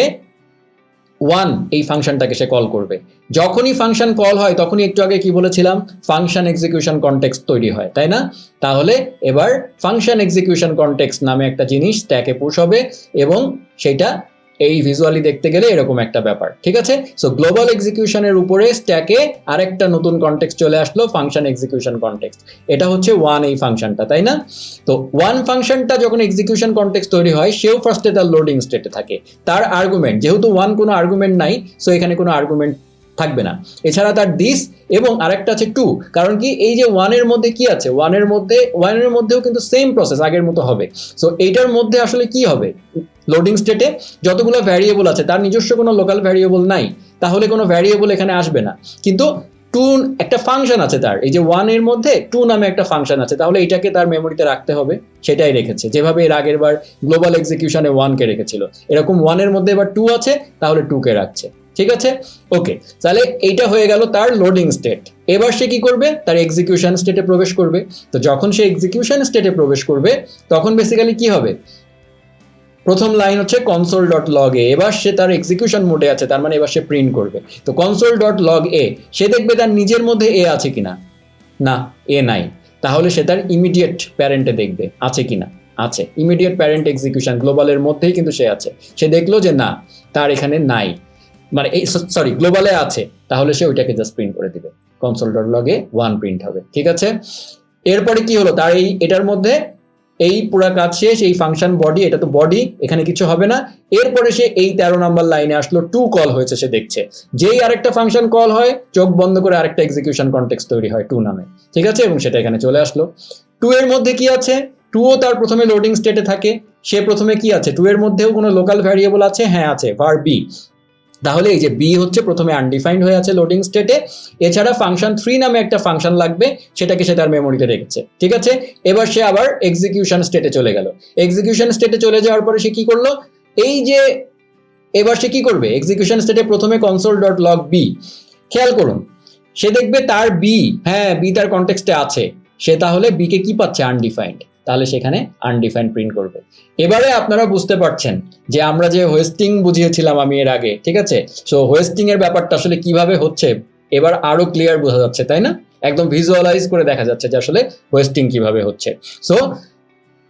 1 এই ফাংশনটাকে সে কল করবে। যখনই ফাংশন কল হয় তখনই একটু আগে কি বলেছিলাম, ফাংশন এক্সিকিউশন কনটেক্সট তৈরি হয়, তাই না? তাহলে এবার ফাংশন এক্সিকিউশন কনটেক্সট নামে একটা জিনিস স্ট্যাকে পুশ হবে এবং সেটা এই ভিজুয়ালি দেখতে গেলে এরকম একটা ব্যাপার। ঠিক আছে, সো গ্লোবাল এক্সিকিউশনের উপরে স্ট্যাকে আরেকটা নতুন কনটেক্সট চলে আসলো, ফাংশন এক্সিকিউশন কনটেক্সট। এটা হচ্ছে 1 এই ফাংশনটা, তাই না? তো 1 ফাংশনটা যখন এক্সিকিউশন কনটেক্সট তৈরি হয় সেও ফার্স্টে তার লোডিং স্টেটে থাকে। তার আর্গুমেন্ট যেহেতু 1 কোনো আর্গুমেন্ট নাই, সো এখানে কোনো আর্গুমেন্ট থাকবে না। এছাড়া তার দিস এবং আরেকটা আছে 2, কারণ কি এই যে 1 এর মধ্যে কি আছে, 1 এর মধ্যেও কিন্তু সেম প্রসেস আগের মতো হবে। সো এইটার মধ্যে আসলে কি হবে, লোডিং স্টেটে যতগুলো ভ্যারিয়েবল আছে তার নিজস্ব কোনো লোকাল ভ্যারিয়েবল নাই, তাহলে কোনো ভ্যারিয়েবল এখানে আসবে না। কিন্তু 2 একটা ফাংশন আছে তার, এই যে 1 এর মধ্যে 2 নামে একটা ফাংশন আছে, তাহলে এটাকে তার মেমোরিতে রাখতে হবে, সেটাই রেখেছে। যেভাবে এর আগের বার গ্লোবাল এক্সিকিউশনে 1 কে রেখেছিল, এরকম 1 এর মধ্যে এবার 2 আছে, তাহলে 2 কে রাখছে। ঠিক আছে, ওকে, তাহলে এইটা হয়ে গেল তার লোডিং স্টেট। এবার সে কি করবে, তার এক্সিকিউশন স্টেটে প্রবেশ করবে। তো যখন সে এক্সিকিউশন স্টেটে প্রবেশ করবে তখন বেসিক্যালি কি হবে, প্রথম লাইন হচ্ছে console.log a, এবার সে তার এক্সিকিউশন মোডে আছে, তার মানে এবার সে প্রিন্ট করবে। তো console.log a, সে দেখবে তার নিজের মধ্যে a আছে কিনা, না a নাই, তাহলে সে তার ইমিডিয়েট প্যারেন্টে দেখবে আছে কিনা, আছে। ইমিডিয়েট প্যারেন্ট এক্সিকিউশন গ্লোবালের মধ্যেই কিন্তু সে আছে, সে দেখলো যে না তার এখানে নাই, মানে এই সরি গ্লোবালে আছে, তাহলে সে ওইটাকে জাস্ট প্রিন্ট করে দিবে, console.log a 1 প্রিন্ট হবে। ঠিক আছে, এরপরে কি হলো, তার এটার মধ্যে এই পুরা কাজ শেষ, এই ফাংশন বডি, এটা তো বডি, এখানে কিছু হবে না। এরপরে সে এই 13 নাম্বার লাইনে আসলো, টু কল হয়েছে, সে দেখছে যেই আরেকটা ফাংশন কল হয় চোখ বন্ধ করে আরেকটা এক্সিকিউশন কনটেক্সট তৈরি হয় টু নামে, ঠিক আছে, এবং সেটা এখানে চলে আসলো। টু এর মধ্যে কি আছে, টুও তার প্রথমে লোডিং স্টেটে থাকে, সে প্রথমে কি আছে, টু এর মধ্যেও কোনো লোকাল ভ্যারিয়েবল আছে, হ্যাঁ আছে, var b। তাহলে এই যে বি হচ্ছে প্রথমে আনডিফাইন্ড হয়ে আছে লোডিং স্টেটে, এছাড়া ফাংশন 3 নামে একটা ফাংশন লাগবে, সেটাকে সে তার মেমোরিতে রেখেছে, ঠিক আছে। এবার সে আবার এক্সিকিউশন স্টেটে চলে গেল। এক্সিকিউশন স্টেটে চলে যাওয়ার পরে সে কি করলো, এই যে এবার সে কি করবে, এক্সিকিউশন স্টেটে প্রথমে console.log b, খেয়াল করুন, সে দেখবে তার বি, হ্যাঁ বি তার কনটেক্সটে আছে, সে তাহলে বি কে কি পাচ্ছে, আনডিফাইন্ড, তাহলে সেখানে আনডিফাইন্ড প্রিন্ট করবে। এবারে আপনারা বুঝতে পারছেন যে আমরা যে হোয়েস্টিং বুঝিয়েছিলাম আমি এর আগে, ঠিক আছে, সো হোয়েস্টিং এর ব্যাপারটা আসলে কিভাবে হচ্ছে এবার আরো ক্লিয়ার বোঝা যাচ্ছে, তাই না, একদম ভিজুয়ালাইজ করে দেখা যাচ্ছে যে আসলে হোয়েস্টিং কিভাবে হচ্ছে। সো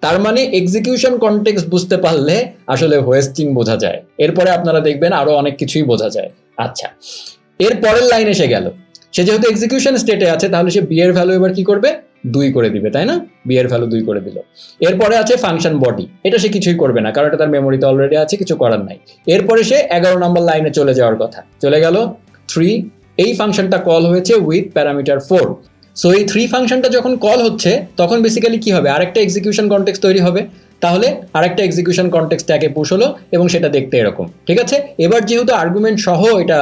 তার মানে এক্সিকিউশন কনটেক্সট বুঝতে পারলে আসলে হোয়েস্টিং বোঝা যায়, এরপরে আপনারা দেখবেন আরো অনেক কিছুই বোঝা যায়। আচ্ছা, এর পরের লাইনে এসে গেল, সে যেহেতু এক্সিকিউশন স্টেটে আছে তাহলে সে বি এর ভ্যালু এবার কি করবে, 2 করে দিবে, তাই না, বি এর ভ্যালু 2 করে দিল। এরপরে আছে ফাংশন বডি, এটা সে কিছুই করবে না কারণ এটা তার মেমোরিতে অলরেডি আছে, কিছু করার নাই। এরপরে সে 11 নম্বর লাইনে চলে যাওয়ার কথা, চলে গেল 3, এই ফাংশনটা কল হয়েছে উইথ প্যারামিটার 4। সো এই 3 ফাংশনটা যখন কল হচ্ছে তখন বেসিক্যালি কি হবে, আরেকটা এক্সিকিউশন কনটেক্সট তৈরি হবে, তাহলে আরেকটা এক্সিকিউশন কনটেক্সট ট্যাগে পুশ হলো এবং সেটা দেখতে এরকম, ঠিক আছে। এবার যেহেতু আর্গুমেন্ট সহ এটা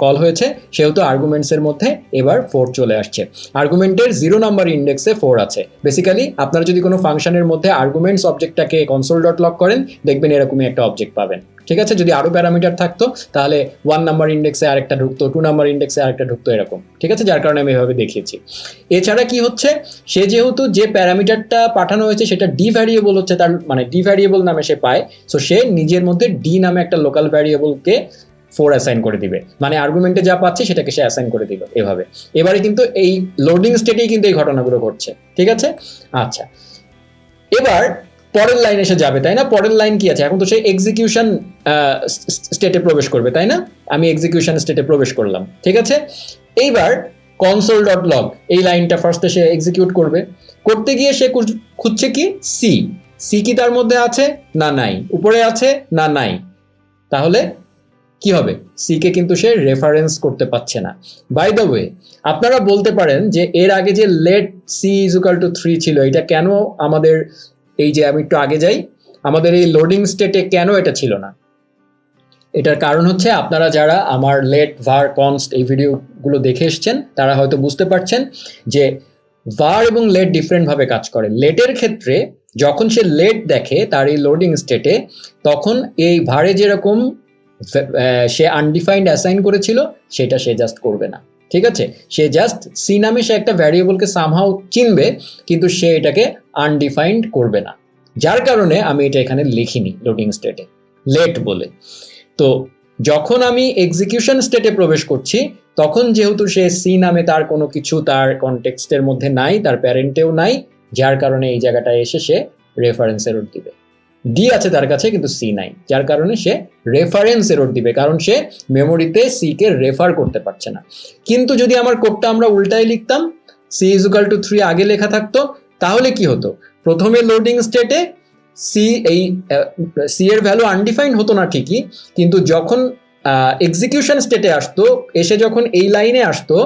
কল হয়েছে সেহেতু আর্গুমেন্টসের মধ্যে এবার 4 চলে আসছে, আর্গুমেন্টের 0 নাম্বার ইন্ডেক্সে 4 আছে। বেসিক্যালি আপনারা যদি কোনো ফাংশনের মধ্যে আর্গুমেন্টস অবজেক্টটাকে console.log করেন দেখবেন এরকমই একটা অবজেক্ট পাবেন, ঠিক আছে। যদি আরো প্যারামিটার থাকতো তাহলে 1 নাম্বার ইন্ডেক্সে আরেকটা ঢুকতো, 2 নাম্বার ইন্ডেক্সে আরেকটা ঢুকতো, এরকম, ঠিক আছে, যার কারণে আমি এভাবে দেখিয়েছি। এছাড়া কি হচ্ছে, সে যেহেতু যে প্যারামিটারটা পাঠানো হয়েছে সেটা ডি ভ্যারিয়েবল হচ্ছে, তার মানে ডি ভ্যারিয়েবল নামে সে পায়, সো সে নিজের মধ্যে ডি নামে একটা লোকাল ভ্যারিয়েবলকে 4 অ্যাসাইন করে দিবে, মানে আর্গুমেন্টে যা পাচ্ছে সেটাকে সে অ্যাসাইন করে দিল এভাবে। এবারে কিন্তু এই লোডিং স্টেটেই কিন্তু এই ঘটনাগুলো ঘটছে, ঠিক আছে। আচ্ছা, এবার পরের লাইন এসে যাবে, তাই না, পরের লাইন কি আছে, এখন তো সে এক্সিকিউশন স্টেটে প্রবেশ করবে, তাই না, আমি এক্সিকিউশন স্টেটে প্রবেশ করলাম, ঠিক আছে। এইবার console.log এই লাইনটা ফার্স্টে সে এক্সিকিউট করবে, করতে গিয়ে সে খুঁজছে কি, সি, সি কি তার মধ্যে আছে না নাই, উপরে আছে না নাই, তাহলে কি হবে, সি কে কিন্তু সে রেফারেন্স করতে পারছে না। বাই দ্য ওয়ে আপনারা বলতে পারেন যে এর আগে যে let see is equal to 3 ছিল, এটা কেন আমাদের, এই যে আমি একটু আগে যাই, আমাদের এই লোডিং স্টেটে কেন এটা ছিল না, এটার কারণ হচ্ছে আপনারা যারা আমার লেট var const এই ভিডিওগুলো দেখে এসছেন তারা হয়তো বুঝতে পারছেন যে var এবং লেট ডিফারেন্টভাবে কাজ করে। লেটের ক্ষেত্রে যখন সে লেট দেখে তার এই লোডিং স্টেটে, তখন এই ভারে যেরকম সে আনডিফাইন্ড অ্যাসাইন করেছিল সেটা সে জাস্ট করবে না, ঠিক আছে, সে জাস্ট সি নামে সে একটা ভ্যারিয়েবলকে সামহাউ চিনবে কিন্তু সে এটাকে আনডিফাইন্ড করবে না, যার কারণে আমি এটা এখানে লিখিনি লোডিং স্টেটে লেট বলে। তো যখন আমি এক্সিকিউশন স্টেটে প্রবেশ করছি তখন যেহেতু সে সি নামে তার কোনো কিছু তার কনটেক্সটের মধ্যে নাই, তার প্যারেন্টেও নাই, যার কারণে এই জায়গাটায় এসে সে রেফারেন্স এরর দিবে, ডি আছে তার কাছে কিন্তু সি নাই, যার কারণে সে রেফারেন্স এরর দিবে, কারণ সে মেমোরিতে সি কে রেফার করতে পারছে না। কিন্তু যদি আমার কোডটা আমরা উল্টায় লিখতাম, সি ইজ ইকুয়াল টু 3 আগে লেখা থাকতো, তাহলে কি হতো, প্রথমে লোডিং স্টেটে সি, এই সি এর ভ্যালু আনডিফাইন্ড হতো না ঠিকই, কিন্তু যখন এক্সিকিউশন স্টেটে আসতো, এসে যখন এই লাইনে আসতো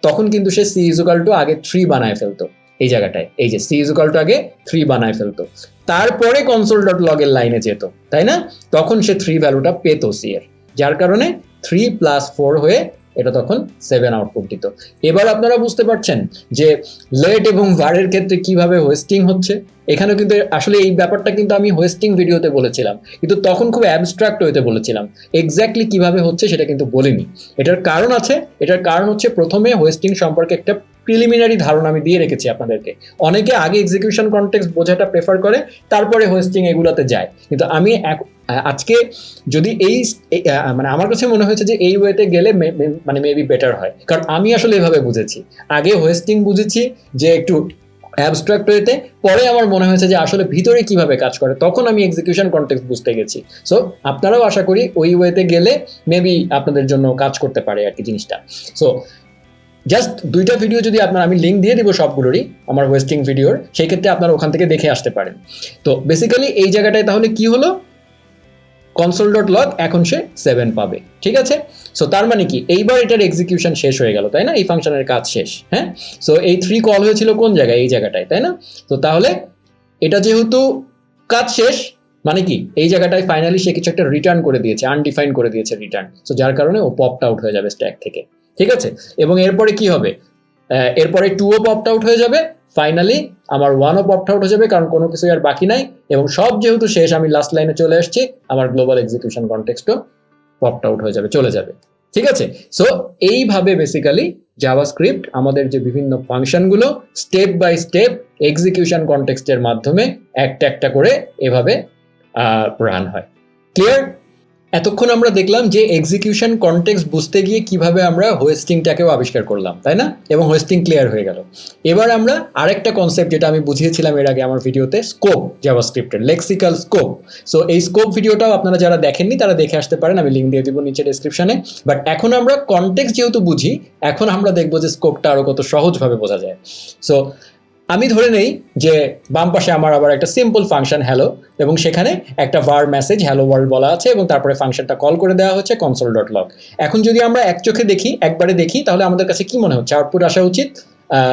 তখন কিন্তু সে সি ইজ ইকুয়াল টু আগে 3 বানায় ফেলতো, এই জায়গাটায় এই যে সি ইজ ইকুয়াল টু আগে 3 বানায় ফেলতো, তারপরে console.log এর লাইনে যেত, তাই না, তখন সে 3 ভ্যালুটা পেত সি এর, যার কারণে 3 + 4 হয়ে এটা তখন 7 আউটপুট দিত। এবার আপনারা বুঝতে পারছেন যে লেট এবং ভারের ক্ষেত্রে কিভাবে হোয়েস্টিং হচ্ছে। এখানেও কিন্তু আসলে এই ব্যাপারটা কিন্তু আমি হোয়েস্টিং ভিডিওতে বলেছিলাম, কিন্তু তখন খুব অ্যাবস্ট্রাক্ট হইতে বলেছিলাম, এক্স্যাক্টলি কিভাবে হচ্ছে সেটা কিন্তু বলিনি। এটার কারণ আছে, এটার কারণ হচ্ছে প্রথমে হোয়েস্টিং সম্পর্কে একটা প্রিলিমিনারি ধারণা আমি দিয়ে রেখেছি আপনাদেরকে। অনেকে আগে এক্সিকিউশন কনটেক্সট বোঝাটা প্রেফার করে তারপরে হোয়েস্টিং এগুলোতে যায়, কিন্তু আমি আজকে যদি এই মানে আমার কাছে মনে হয়েছে যে এই ওয়েতে গেলে মানে মেবি বেটার হয়, কারণ আমি আসলে এভাবে বুঝেছি, আগে হোয়েস্টিং বুঝেছি যে একটু অ্যাবস্ট্রাক্ট ওয়েতে, পরে আমার মনে হয়েছে যে আসলে ভিতরে কিভাবে কাজ করে, তখন আমি এক্সিকিউশন কনটেক্সট বুঝতে গেছি। সো আপনারাও আশা করি ওই ওয়েতে গেলে মেবি আপনাদের জন্য কাজ করতে পারে আর কি জিনিসটা। সো জাস্ট 2টা ভিডিও যদি আপনার, আমি লিঙ্ক দিয়ে দিব সবগুলোরই আমার হোয়েস্টিং ভিডিওর, সেই ক্ষেত্রে আপনারা ওখান থেকে দেখে আসতে পারেন। তো বেসিক্যালি এই জায়গাটায় তাহলে কি হলো, console.log এখন সে 7 পাবে, ঠিক আছে। সো তার মানে কি এইবার এটার এক্সিকিউশন শেষ হয়ে গেল, তাই না, এই ফাংশনের কাজ শেষ। হ্যাঁ, সো এই 3 কল হয়েছিল কোন জায়গায়, এই জায়গাটায়, তাই না। তো তাহলে এটা যেহেতু কাজ শেষ, মানে কি এই জায়গাটায় ফাইনালি সে কিছু একটা রিটার্ন করে দিয়েছে, আনডিফাইন করে দিয়েছে রিটার্ন, সো যার কারণে ও পপড আউট হয়ে যাবে স্ট্যাক থেকে, ঠিক আছে। এবং এরপরে কি হবে, এরপরে 2ও পপড আউট হয়ে যাবে, ফাইনালি আমার 1ও পপড আউট হয়ে যাবে, কারণ কোনো কিছু আর বাকি নাই। এবং সব যেহেতু শেষ, আমি লাস্ট লাইনে চলে আসছি, আমার গ্লোবাল এক্সিকিউশন কনটেক্সটও পপড আউট হয়ে যাবে, চলে যাবে, ঠিক আছে। সো এইভাবে বেসিক্যালি জাভাস্ক্রিপ্ট আমাদের যে বিভিন্ন ফাংশনগুলো স্টেপ বাই স্টেপ এক্সিকিউশন কনটেক্সটের মাধ্যমে একটা একটা করে এভাবে রান হয়। ক্লিয়ার? এতক্ষণ আমরা দেখলাম যে এক্সিকিউশন কনটেক্সট বুঝতে গিয়ে কিভাবে আমরা হোয়েস্টিংটাকেও আবিষ্কার করলাম, তাই না, এবং হোয়েস্টিং ক্লিয়ার হয়ে গেল। এবার আমরা আরেকটা কনসেপ্ট যেটা আমি বুঝিয়েছিলাম এর আগে আমার ভিডিওতে, স্কোপ, জাভাস্ক্রিপ্টের লেক্সিক্যাল স্কোপ। সো এই স্কোপ ভিডিওটাও আপনারা যারা দেখেননি তারা দেখে আসতে পারেন, আমি লিঙ্ক দিয়ে দিব নিচে ডেসক্রিপশনে। বাট এখন আমরা কনটেক্সট যেহেতু বুঝি, এখন আমরা দেখবো যে স্কোপটা আরো কত সহজভাবে বোঝা যায়। সো আমি ধরে নেই যে বাম পাশে আমার আবার একটা সিম্পল ফাংশন হ্যালো, এবং সেখানে একটা var মেসেজ হ্যালো ওয়ার্ল্ড বলা আছে, এবং তারপরে ফাংশনটা কল করে দেওয়া হচ্ছে console.log। এখন যদি আমরা এক চোখে দেখি, একবারে দেখি, তাহলে আমাদের কাছে কি মনে হচ্ছে, আউটপুট আসা উচিত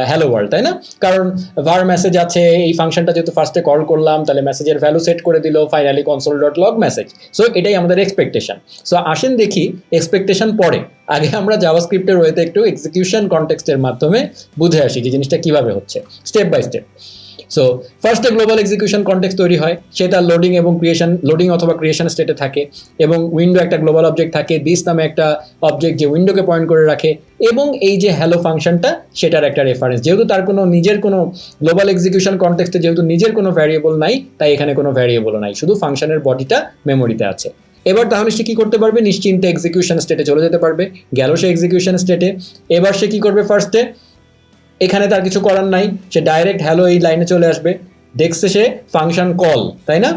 হ্যালো ওয়ার্ল্ড, তাই না। কারণ var মেসেজ আছে, এই ফাংশনটা যেহেতু ফার্স্টে কল করলাম, তাহলে মেসেজের ভ্যালু সেট করে দিল, ফাইনালি console.log মেসেজ। সো এটাই আমাদের এক্সপেকটেশন। সো আসেন দেখি এক্সপেকটেশন পরে, আগে আমরা জাভাস্ক্রিপ্টের ওয়েতে একটু এক্সিকিউশন কনটেক্সটের মাধ্যমে বুঝে আসি যে জিনিসটা কিভাবে হচ্ছে স্টেপ বাই স্টেপ। সো ফার্স্টে গ্লোবাল এক্সিকিউশন কনটেক্সট তৈরি হয়, সেটা লোডিং এবং ক্রিয়েশন, লোডিং অথবা ক্রিয়েশন স্টেটে থাকে, এবং উইন্ডো একটা গ্লোবাল অবজেক্ট থাকে, দিস নামে একটা অবজেক্ট যে উইন্ডোকে পয়েন্ট করে রাখে, এবং এই যে হ্যালো ফাংশনটা সেটার একটা রেফারেন্স, যেহেতু তার কোনো নিজের কোনো গ্লোবাল এক্সিকিউশন কনটেক্সটে যেহেতু নিজের কোনো ভ্যারিয়েবল নাই, তাই এখানে কোনো ভ্যারিয়েবলও নাই, শুধু ফাংশনের বডিটা মেমোরিতে আছে। এবার তাহলে সে কি করতে পারবে, নিশ্চিন্তে এক্সিকিউশন স্টেটে চলে যেতে পারবে। গেল সে এক্সিকিউশন স্টেটে, এবার সে কি করবে, ফার্স্টে এখানে তার কিছু করার নাই, সে ডাইরেক্ট হ্যালো এই লাইনে চলে আসবে, দেখছে সে ফাংশন কল, তাই না।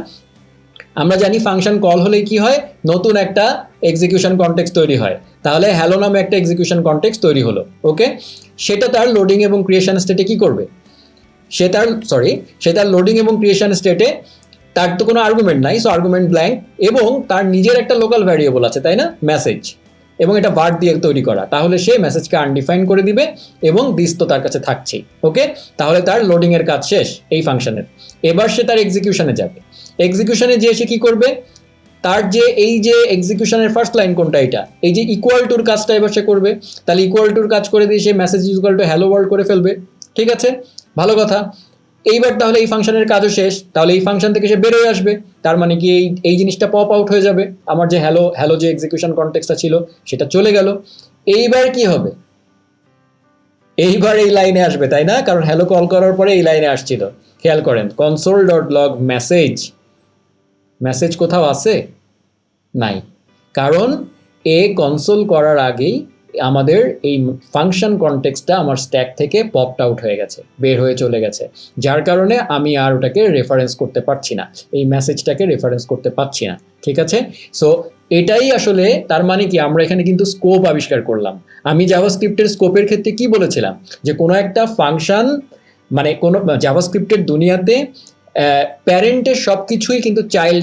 আমরা জানি ফাংশন কল হলেই কি হয়, নতুন একটা এক্সিকিউশন কনটেক্সট তৈরি হয়, তাহলে হ্যালো নামে একটা এক্সিকিউশন কনটেক্সট তৈরি হলো, ওকে। সেটা তার লোডিং এবং ক্রিয়েশন স্টেটে কি করবে, সে তার লোডিং এবং ক্রিয়েশন স্টেটে তার তো কোনো আর্গুমেন্ট নাই, সো আর্গুমেন্ট ব্ল্যাঙ্ক, এবং তার নিজের একটা লোকাল ভ্যারিয়েবল আছে, তাই না, মেসেজ, এবং এটা var দিয়ে তৈরি করা, তাহলে সে মেসেজকে আনডিফাইন করে দিবে, এবং দিস তো তার কাছে থাকছেই, ওকে। তাহলে তার লোডিং এর কাজ শেষ এই ফাংশনের। এবার সে তার এক্সিকিউশনে যাবে, এক্সিকিউশনে যেয়ে সে কি করবে, তার যে এই যে এক্সিকিউশনের ফার্স্ট লাইন কোনটা, এটা এই যে ইকুয়াল টুর কাজটা এবার সে করবে, তাহলে ইকুয়াল টুর কাজ করে দিয়ে সে message equal to hello world করে ফেলবে, ঠিক আছে, ভালো কথা। এইবার তাহলে এই ফাংশনের কাজও শেষ, তাহলে এই ফাংশন থেকে সে বেরোয় আসবে, তার মানে কি এই জিনিসটা পপ আউট হয়ে যাবে, আমার যে হ্যালো যে এক্সিকিউশন কনটেক্সটটা ছিল সেটা চলে গেল। এইবার কি হবে, এইবার এই লাইনে আসবে, তাই না, কারণ হ্যালো কল করার পরে এই লাইনে আসছিল। খেয়াল করেন console.log মেসেজ কোথাও আছে, নাই, কারণ কনসোল করার আগেই আমাদের এই ফাংশন কনটেক্সটটা আমার স্ট্যাক থেকে পপড আউট হয়ে গেছে, বের হয়ে চলে গেছে, যার কারণে আমি আর ওটাকে রেফারেন্স করতে পারছি না, এই মেসেজটাকে রেফারেন্স করতে পারছি না, ঠিক আছে। সো এটাই আসলে তার মানে কি, আমরা এখানে কিন্তু স্কোপ আবিষ্কার করলাম। আমি জাভাস্ক্রিপ্টের স্কোপের ক্ষেত্রে কি বলেছিলাম, যে কোনো একটা ফাংশন, মানে কোনো জাভাস্ক্রিপ্টের দুনিয়াতে প্যারেন্টের সব কিছুই কিন্তু চাইল্ড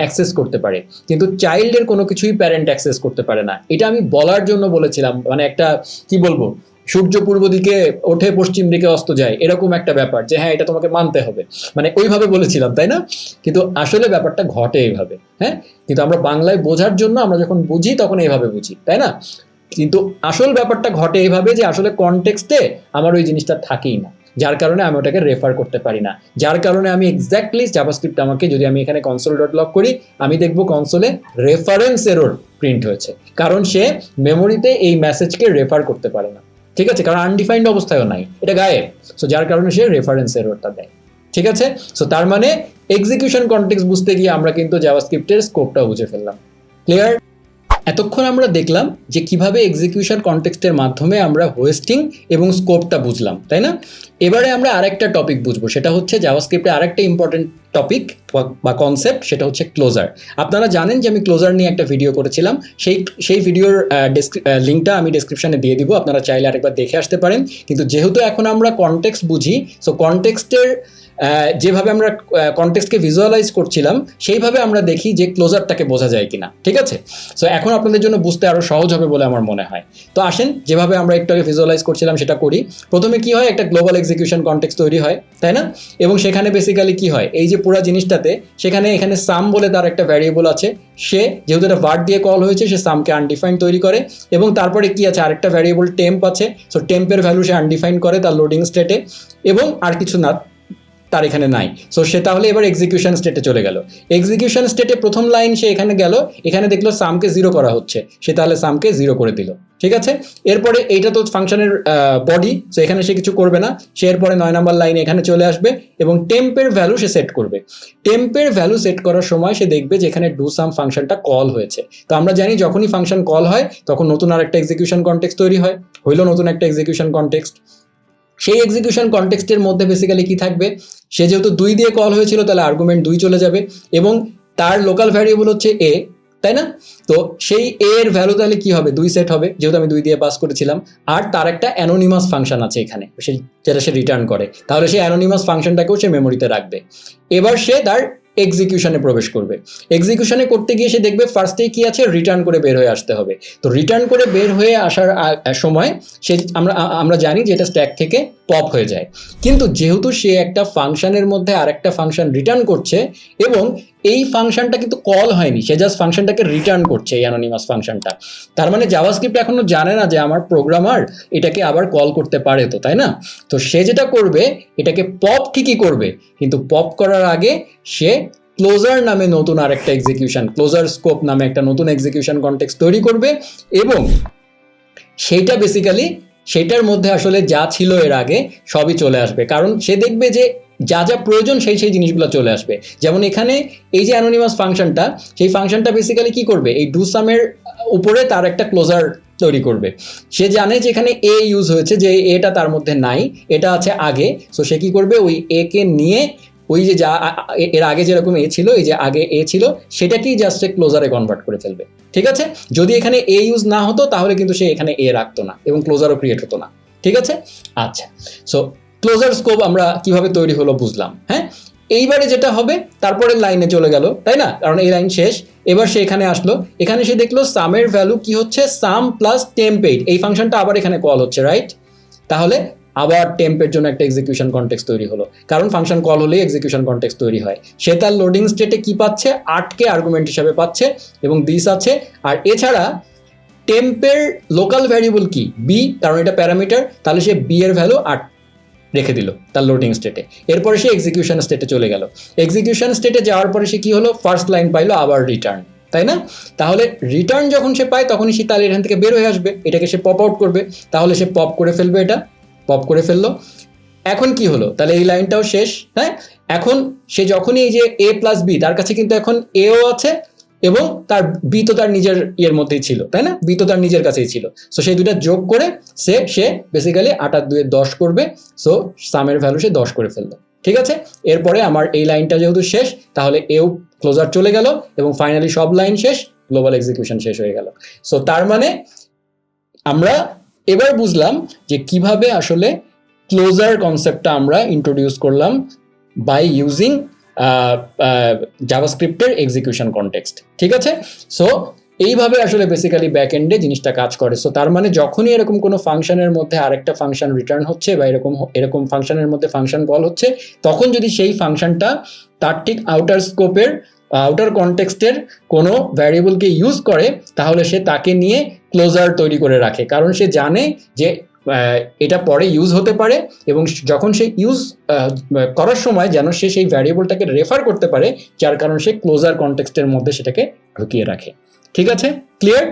অ্যাক্সেস করতে পারে, কিন্তু চাইল্ডের কোনো কিছুই প্যারেন্ট অ্যাক্সেস করতে পারে না। এটা আমি বলার জন্য বলেছিলাম, মানে একটা কি বলবো, সূর্য পূর্ব দিকে ওঠে পশ্চিম দিকে অস্ত যায়, এরকম একটা ব্যাপার, যে হ্যাঁ এটা তোমাকে মানতে হবে, মানে ওইভাবে বলেছিলাম, তাই না। কিন্তু আসলে ব্যাপারটা ঘটে এইভাবে, হ্যাঁ, কিন্তু আমরা বাংলায় বোঝার জন্য আমরা যখন বুঝি তখন এইভাবে বুঝি, তাই না। কিন্তু আসল ব্যাপারটা ঘটে এইভাবে যে আসলে কনটেক্সটে আমার ওই জিনিসটা থাকেই না, যার কারণে আমি ওটাকে রেফার করতে পারি না, যার কারণে আমি এক্স্যাক্টলি জাভাস্ক্রিপ্ট আমাকে, যদি আমি এখানে console.log করি, আমি দেখব কনসোলে রেফারেন্স এরর প্রিন্ট হয়েছে, কারণ সে মেমোরিতে এই মেসেজকে রেফার করতে পারে না, ঠিক আছে, কারণ আনডিফাইন্ড অবস্থায়ও নাই, এটা গায়েব, সো যার কারণে সে রেফারেন্স এররটা দেয়, ঠিক আছে। সো তার মানে এক্সিকিউশন কনটেক্সট বুঝতে গিয়ে আমরা কিন্তু জাভাস্ক্রিপ্টের স্কোপটাও বুঝে ফেললাম। ক্লিয়ার? এতক্ষণ আমরা দেখলাম যে কিভাবে এক্সিকিউশন কনটেক্সটের মাধ্যমে আমরা হোয়েস্টিং এবং স্কোপটা বুঝলাম, তাই না। এবারে আমরা আরেকটা টপিক বুঝবো, সেটা হচ্ছে জাভাস্ক্রিপ্টে আরেকটা ইম্পর্টেন্ট টপিক বা কনসেপ্ট, সেটা হচ্ছে ক্লোজার। আপনারা জানেন যে আমি ক্লোজার নিয়ে একটা ভিডিও করেছিলাম, সেই ভিডিওর লিঙ্কটা আমি ডেসক্রিপশনে দিয়ে দিব, আপনারা চাইলে আরেকবার দেখে আসতে পারেন। কিন্তু যেহেতু এখন আমরা কনটেক্সট বুঝি, সো কনটেক্সটের যেভাবে আমরা কনটেক্সটকে ভিজুয়ালাইজ করছিলাম সেইভাবে আমরা দেখি যে ক্লোজারটাকে বোঝা যায় কিনা, ঠিক আছে? সো এখন আপনাদের জন্য বুঝতে আরও সহজ হবে বলে আমার মনে হয়। তো আসেন, যেভাবে আমরা একটু আগে ভিজুয়ালাইজ করছিলাম সেটা করি। প্রথমে কি হয়, একটা গ্লোবাল এক্সিকিউশন কনটেক্সট তৈরি হয়, তাই না? এবং সেখানে বেসিক্যালি কি হয়, এই যে পুরো জিনিসটাতে এখানে সাম বলে তার একটা ভ্যারিয়েবল আছে, সে যেহেতু এটা ভার্ট দিয়ে কল হয়েছে, সে সামকে আনডিফাইন্ড তৈরি করে। এবং তারপরে কি আছে, আরেকটা ভ্যারিয়েবল টেম্প আছে, সো টেম্পের ভ্যালু সে আনডিফাইন্ড করে তার লোডিং স্টেটে, এবং আর কিছু না তার এখানে নাই। সো সে তাহলে এবার এক্সিকিউশন স্টেটে চলে গেল। এক্সিকিউশন স্টেটে প্রথম লাইন সে এখানে গেল, এখানে দেখলো সামকে 0 করা হচ্ছে, সে তাহলে সামকে 0 করে দিল, ঠিক আছে? এরপরে এইটা তো ফাংশনের বডি, সো এখানে সে কিছু করবে না। সে এরপরে 9 নম্বর লাইনে এখানে চলে আসবে এবং টেম্পের ভ্যালু সে সেট করবে। টেম্পের ভ্যালু সেট করার সময় সে দেখবে যে এখানে ডু সাম ফাংশনটা কল হয়েছে। তো আমরা জানি যখনই ফাংশন কল হয় তখন নতুন আর একটা এক্সিকিউশন কনটেক্সট তৈরি হয়, হইলো নতুন একটা এক্সিকিউশন কনটেক্সট। সেই এক্সিকিউশন কনটেক্সটের মধ্যে বেসিক্যালি কি থাকবে, সে যেহেতু 2 দিয়ে কল হয়েছিল তাহলে আর্গুমেন্ট 2 চলে যাবে এবং তার লোকাল ভ্যারিয়েবল হচ্ছে এ, তাই না? তো সেই এ এর ভ্যালু তাহলে কি হবে, 2 সেট হবে, যেহেতু আমি 2 দিয়ে পাস করেছিলাম। আর তার একটা অ্যানোনিমাস ফাংশন আছে এখানে, যেটা সে রিটার্ন করে, তাহলে সেই অ্যানোনিমাস ফাংশনটাকেও সে মেমোরিতে রাখবে। এবার সে তার এক্সিকিউশনে প্রবেশ করবে। এক্সিকিউশনে করতে গিয়ে সে দেখবে ফার্স্টেই কি আছে, রিটার্ন করে বের হয়ে আসতে হবে। তো রিটার্ন করে বের হয়ে আসার সময় সে আমরা জানি যে এটা স্ট্যাক থেকে পপ হয়ে যায়। কিন্তু যেহেতু সে একটা ফাংশনের মধ্যে আরেকটা ফাংশন রিটার্ন করছে এবং এই ফাংশনটা কিন্তু কল হয়নি, সে জাস্ট ফাংশনটাকে রিটার্ন করছে, এই অ্যানোনিমাস ফাংশনটা। তার মানে জাভাস্ক্রিপ্ট এখনো জানে না যে আমার প্রোগ্রামার এটাকে আবার কল করতে পারে, তো তাই না? তো সে যেটা করবে, এটাকে পপ ঠিকই করবে, কিন্তু পপ করার আগে সে ক্লোজার নামে নতুন আরেকটা এক্সিকিউশন, ক্লোজার স্কোপ নামে একটা নতুন এক্সিকিউশন কনটেক্সট তৈরি করবে এবং সেইটা বেসিক্যালি সেটার মধ্যে আসলে যা ছিল এর আগে সবই চলে আসবে। কারণ সে দেখবে যে যা যা প্রয়োজন সেই জিনিসগুলো চলে আসবে। যেমন এখানে এই যে অ্যানোনিমাস ফাংশনটা, সেই ফাংশনটা বেসিক্যালি কি করবে, এই ডু সামের উপরে তার একটা ক্লোজার তৈরি করবে। সে জানে যে এখানে এ ইউজ হয়েছে, যে এটা তার মধ্যে নাই, এটা আছে আগে। সো সে কি করবে, ওই এ কে নিয়ে ওই যে যা এর আগে যেরকম এ ছিল, এই যে আগে এ ছিল সেটাকেই জাস্ট ক্লোজারে কনভার্ট করে ফেলবে, ঠিক আছে? যদি এখানে এ ইউজ না হতো তাহলে কিন্তু সে এখানে এ রাখতো না এবং ক্লোজারও ক্রিয়েট হতো না, ঠিক আছে? আচ্ছা, সো ক্লোজার স্কোপ আমরা কিভাবে তৈরি হলো বুঝলাম। হ্যাঁ, এইবারে যেটা হবে, তারপরে লাইনে চলে গেল, তাই না? কারণ এই লাইন শেষ। এবার সে এখানে আসলো, এখানে সে দেখলো সামের ভ্যালু কি হচ্ছে, সাম প্লাস টেম্পেট, এই ফাংশনটা আবার এখানে কল হচ্ছে, রাইট? তাহলে আবার টেম্পের জন্য একটা এক্সিকিউশন কনটেক্সট তৈরি হলো, কারণ ফাংশন কল হলেই এক্সিকিউশন কনটেক্সট তৈরি হয়। সে তার লোডিং স্টেটে কি পাচ্ছে, 8কে আর্গুমেন্ট হিসাবে পাচ্ছে এবং দিস আছে। আর এছাড়া টেম্পের লোকাল ভ্যারিয়েবল কি, বি, কারণ এটা প্যারামিটার, তাহলে সে বি এর ভ্যালু 8 রেখে দিল তার লোডিং স্টেটে। এরপরে সে এক্সিকিউশন স্টেটে চলে গেল। এক্সিকিউশন স্টেটে যাওয়ার পরে সে কি হলো, ফার্স্ট লাইন পাইলো, আবার রিটার্ন, তাই না? তাহলে রিটার্ন যখন সে পায় তখনই সে তাহলে এখান থেকে বের হয়ে আসবে, এটাকে সে পপ আউট করবে, তাহলে সে পপ করে ফেলবে, এটা পপ করে ফেললো। এখন কি হলো, তাহলে এই লাইনটাও শেষ। হ্যাঁ, এখন সে যখনই এই যে এ প্লাস বি, তার কাছে কিন্তু এখন এও আছে এবং তার বি তো তার নিজের ইয়ের মধ্যেই ছিল, তাই না? বি তো তার নিজের কাছেই ছিল। সো সেই দুইটা যোগ করে সে বেসিক্যালি 8 আর 2 10 করবে। সো সামের ভ্যালু সে 10 করে ফেললো, ঠিক আছে? এরপরে আমার এই লাইনটা যেহেতু শেষ, তাহলে এও ক্লোজার চলে গেল এবং ফাইনালি সব লাইন শেষ, গ্লোবাল এক্সিকিউশন শেষ হয়ে গেল। সো তার মানে আমরা এবার বুঝলাম যে কিভাবে আসলে ক্লোজার কনসেপ্টটা আমরা ইন্ট্রোডিউস করলাম বাই ইউজিং জাভাস্ক্রিপ্টের এক্সিকিউশন কনটেক্সট, ঠিক আছে? সো এইভাবে আসলে বেসিক্যালি ব্যাক এন্ডে জিনিসটা কাজ করে। সো তার মানে যখনই এরকম কোনো ফাংশনের মধ্যে আরেকটা ফাংশন রিটার্ন হচ্ছে বা এরকম ফাংশনের মধ্যে ফাংশন কল হচ্ছে, তখন যদি সেই ফাংশনটা তার ঠিক আউটার স্কোপের আউটার কনটেক্সটের কোনো ভ্যারিয়েবলকে ইউজ করে, তাহলে সে তাকে নিয়ে ক্লোজার তৈরি করে রাখে, কারণ সে জানে যে এটা পরে ইউজ হতে পারে এবং যখন সে ইউজ করার সময় যেন সে সেই ভ্যারিয়েবলটাকে রেফার করতে পারে, যার কারণে সে ক্লোজার কনটেক্সটের মধ্যে সেটাকে ঢুকিয়ে রাখে, ঠিক আছে? ক্লিয়ার?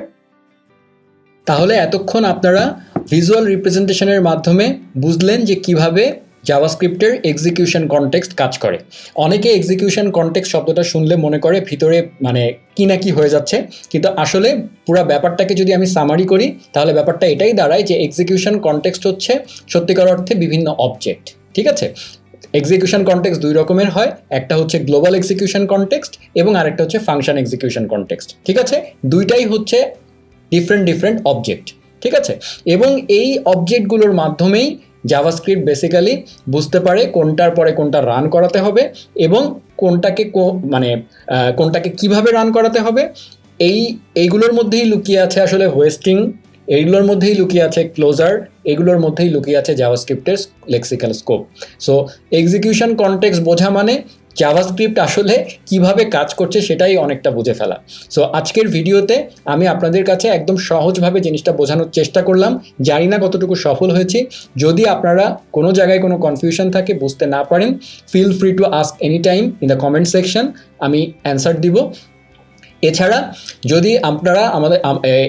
তাহলে এতক্ষণ আপনারা ভিজুয়াল রিপ্রেজেন্টেশনের মাধ্যমে বুঝলেন যে কিভাবে জাভাস্ক্রিপ্টের এক্সিকিউশন কনটেক্সট কাজ করে। অনেকে এক্সিকিউশন কনটেক্সট শব্দটা শুনলে মনে করে ভিতরে মানে কি না কি হয়ে যাচ্ছে, কিন্তু আসলে পুরো ব্যাপারটাকে যদি আমি সামারি করি তাহলে ব্যাপারটা এটাই দাঁড়ায় যে এক্সিকিউশন কনটেক্সট হচ্ছে সত্যিকার অর্থে বিভিন্ন অবজেক্ট। ঠিক আছে, এক্সিকিউশন কনটেক্সট দুই রকমের হয়, একটা হচ্ছে গ্লোবাল এক্সিকিউশন কনটেক্সট এবং আরেকটা হচ্ছে ফাংশন এক্সিকিউশন কনটেক্সট। ঠিক আছে, দুইটাই হচ্ছে ডিফারেন্ট অবজেক্ট। ঠিক আছে, এবং এই অবজেক্টগুলোর মাধ্যমেই জাভাস্ক্রিপ্ট বেসিক্যালি বুঝতে পারে কোনটার পরে কোনটা রান করাতে হবে এবং কোনটাকে কিভাবে রান করাতে হবে। এইগুলোর মধ্যেই লুকিয়ে আছে আসলে হোয়েস্টিং, এইগুলোর মধ্যেই লুকিয়ে আছে ক্লোজার, এগুলোর মধ্যেই লুকিয়ে আছে জাভাস্ক্রিপ্টের lexical scope. So execution context বোঝা মানে জাভাস্ক্রিপ্ট আসলে কিভাবে কাজ করছে সেটাই অনেকটা বুঝে ফেলা। সো আজকের ভিডিওতে আমি আপনাদের কাছে একদম সহজভাবে জিনিসটা বোঝানোর চেষ্টা করলাম, জানি না কতটুকু সফল হয়েছি। যদি আপনারা কোনো জায়গায় কোনো কনফিউশন থাকে, বুঝতে না পারেন, feel free to ask any time in the comment section, আমি অ্যান্সার দিব। এছাড়া যদি আপনারা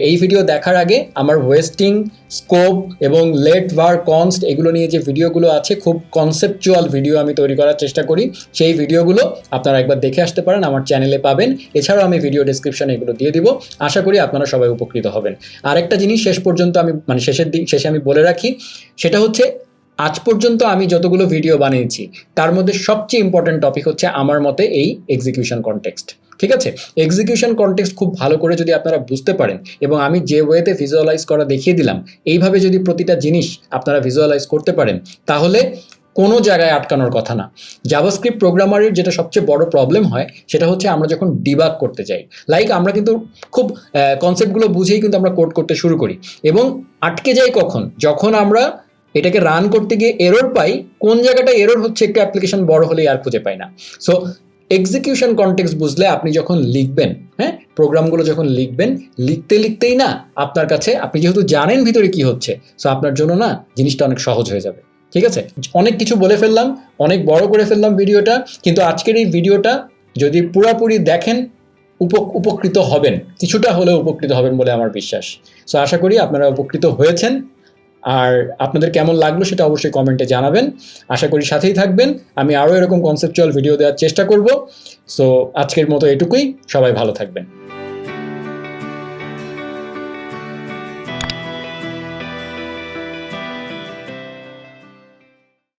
এই ভিডিও দেখার আগে আমার ওয়েস্টিং, স্কোপ এবং লেট ভার কনস্ট এগুলো নিয়ে যে ভিডিওগুলো আছে, খুব কনসেপচুয়াল ভিডিও আমি তৈরি করার চেষ্টা করি, সেই ভিডিওগুলো আপনারা একবার দেখে আসতে পারেন, আমার চ্যানেলে পাবেন। এছাড়াও আমি ভিডিও ডেসক্রিপশনে এগুলো দিয়ে দিব, আশা করি আপনারা সবাই উপকৃত হবেন। আরেকটা জিনিস শেষ পর্যন্ত আমি শেষে আমি বলে রাখি, সেটা হচ্ছে আজ পর্যন্ত আমি যতগুলো ভিডিও বানিয়েছি তার মধ্যে সবচেয়ে ইম্পর্টেন্ট টপিক হচ্ছে আমার মতে এই এক্সিকিউশন কনটেক্সট। ঠিক আছে, এক্সিকিউশন কনটেক্সট খুব ভালো করে যদি আপনারা বুঝতে পারেন এবং আমি যে ওয়েতে ভিজুয়ালাইজ করা দেখিয়ে দিলাম, এইভাবে যদি প্রতিটা জিনিস আপনারা ভিজুয়ালাইজ করতে পারেন, তাহলে কোনো জায়গায় আটকানোর কথা না। জাভাস্ক্রিপ্ট প্রোগ্রামারের যেটা সবচেয়ে বড় প্রবলেম হয় সেটা হচ্ছে আমরা যখন ডিবাগ করতে যাই, আমরা কিন্তু খুব কনসেপ্টগুলো বুঝেই কিন্তু আমরা কোড করতে শুরু করি এবং আটকে যাই কখন, যখন আমরা এটাকে রান করতে গিয়ে এরর পাই, কোন জায়গাটা এরর হচ্ছে একটু অ্যাপ্লিকেশন বড় হলেই আর খুঁজে পাই না। সো এক্সিকিউশন কনটেক্সট বুঝলে আপনি যখন লিখবেন, প্রোগ্রামগুলো যখন লিখতেই না আপনার কাছে, আপনি যেহেতু জানেন ভিতরে কি হচ্ছে, সো আপনার জন্য না জিনিসটা অনেক সহজ হয়ে যাবে। ঠিক আছে, অনেক কিছু বলে ফেললাম, অনেক বড় করে ফেললাম ভিডিওটা, কিন্তু আজকের এই ভিডিওটা যদি পুরোপুরি দেখেন উপকৃত হবেন, কিছুটা হলেও উপকৃত হবেন বলে আমার বিশ্বাস। সো আশা করি আপনারা উপকৃত হয়েছেন, আর আপনাদের কেমন লাগলো সেটা অবশ্যই কমেন্টে জানাবেন। আশা করি সাথেই থাকবেন, আমি আরও এরকম কনসেপচুয়াল ভিডিও দেওয়ার চেষ্টা করব। সো আজকের মতো এটুকুই, সবাই ভালো থাকবেন।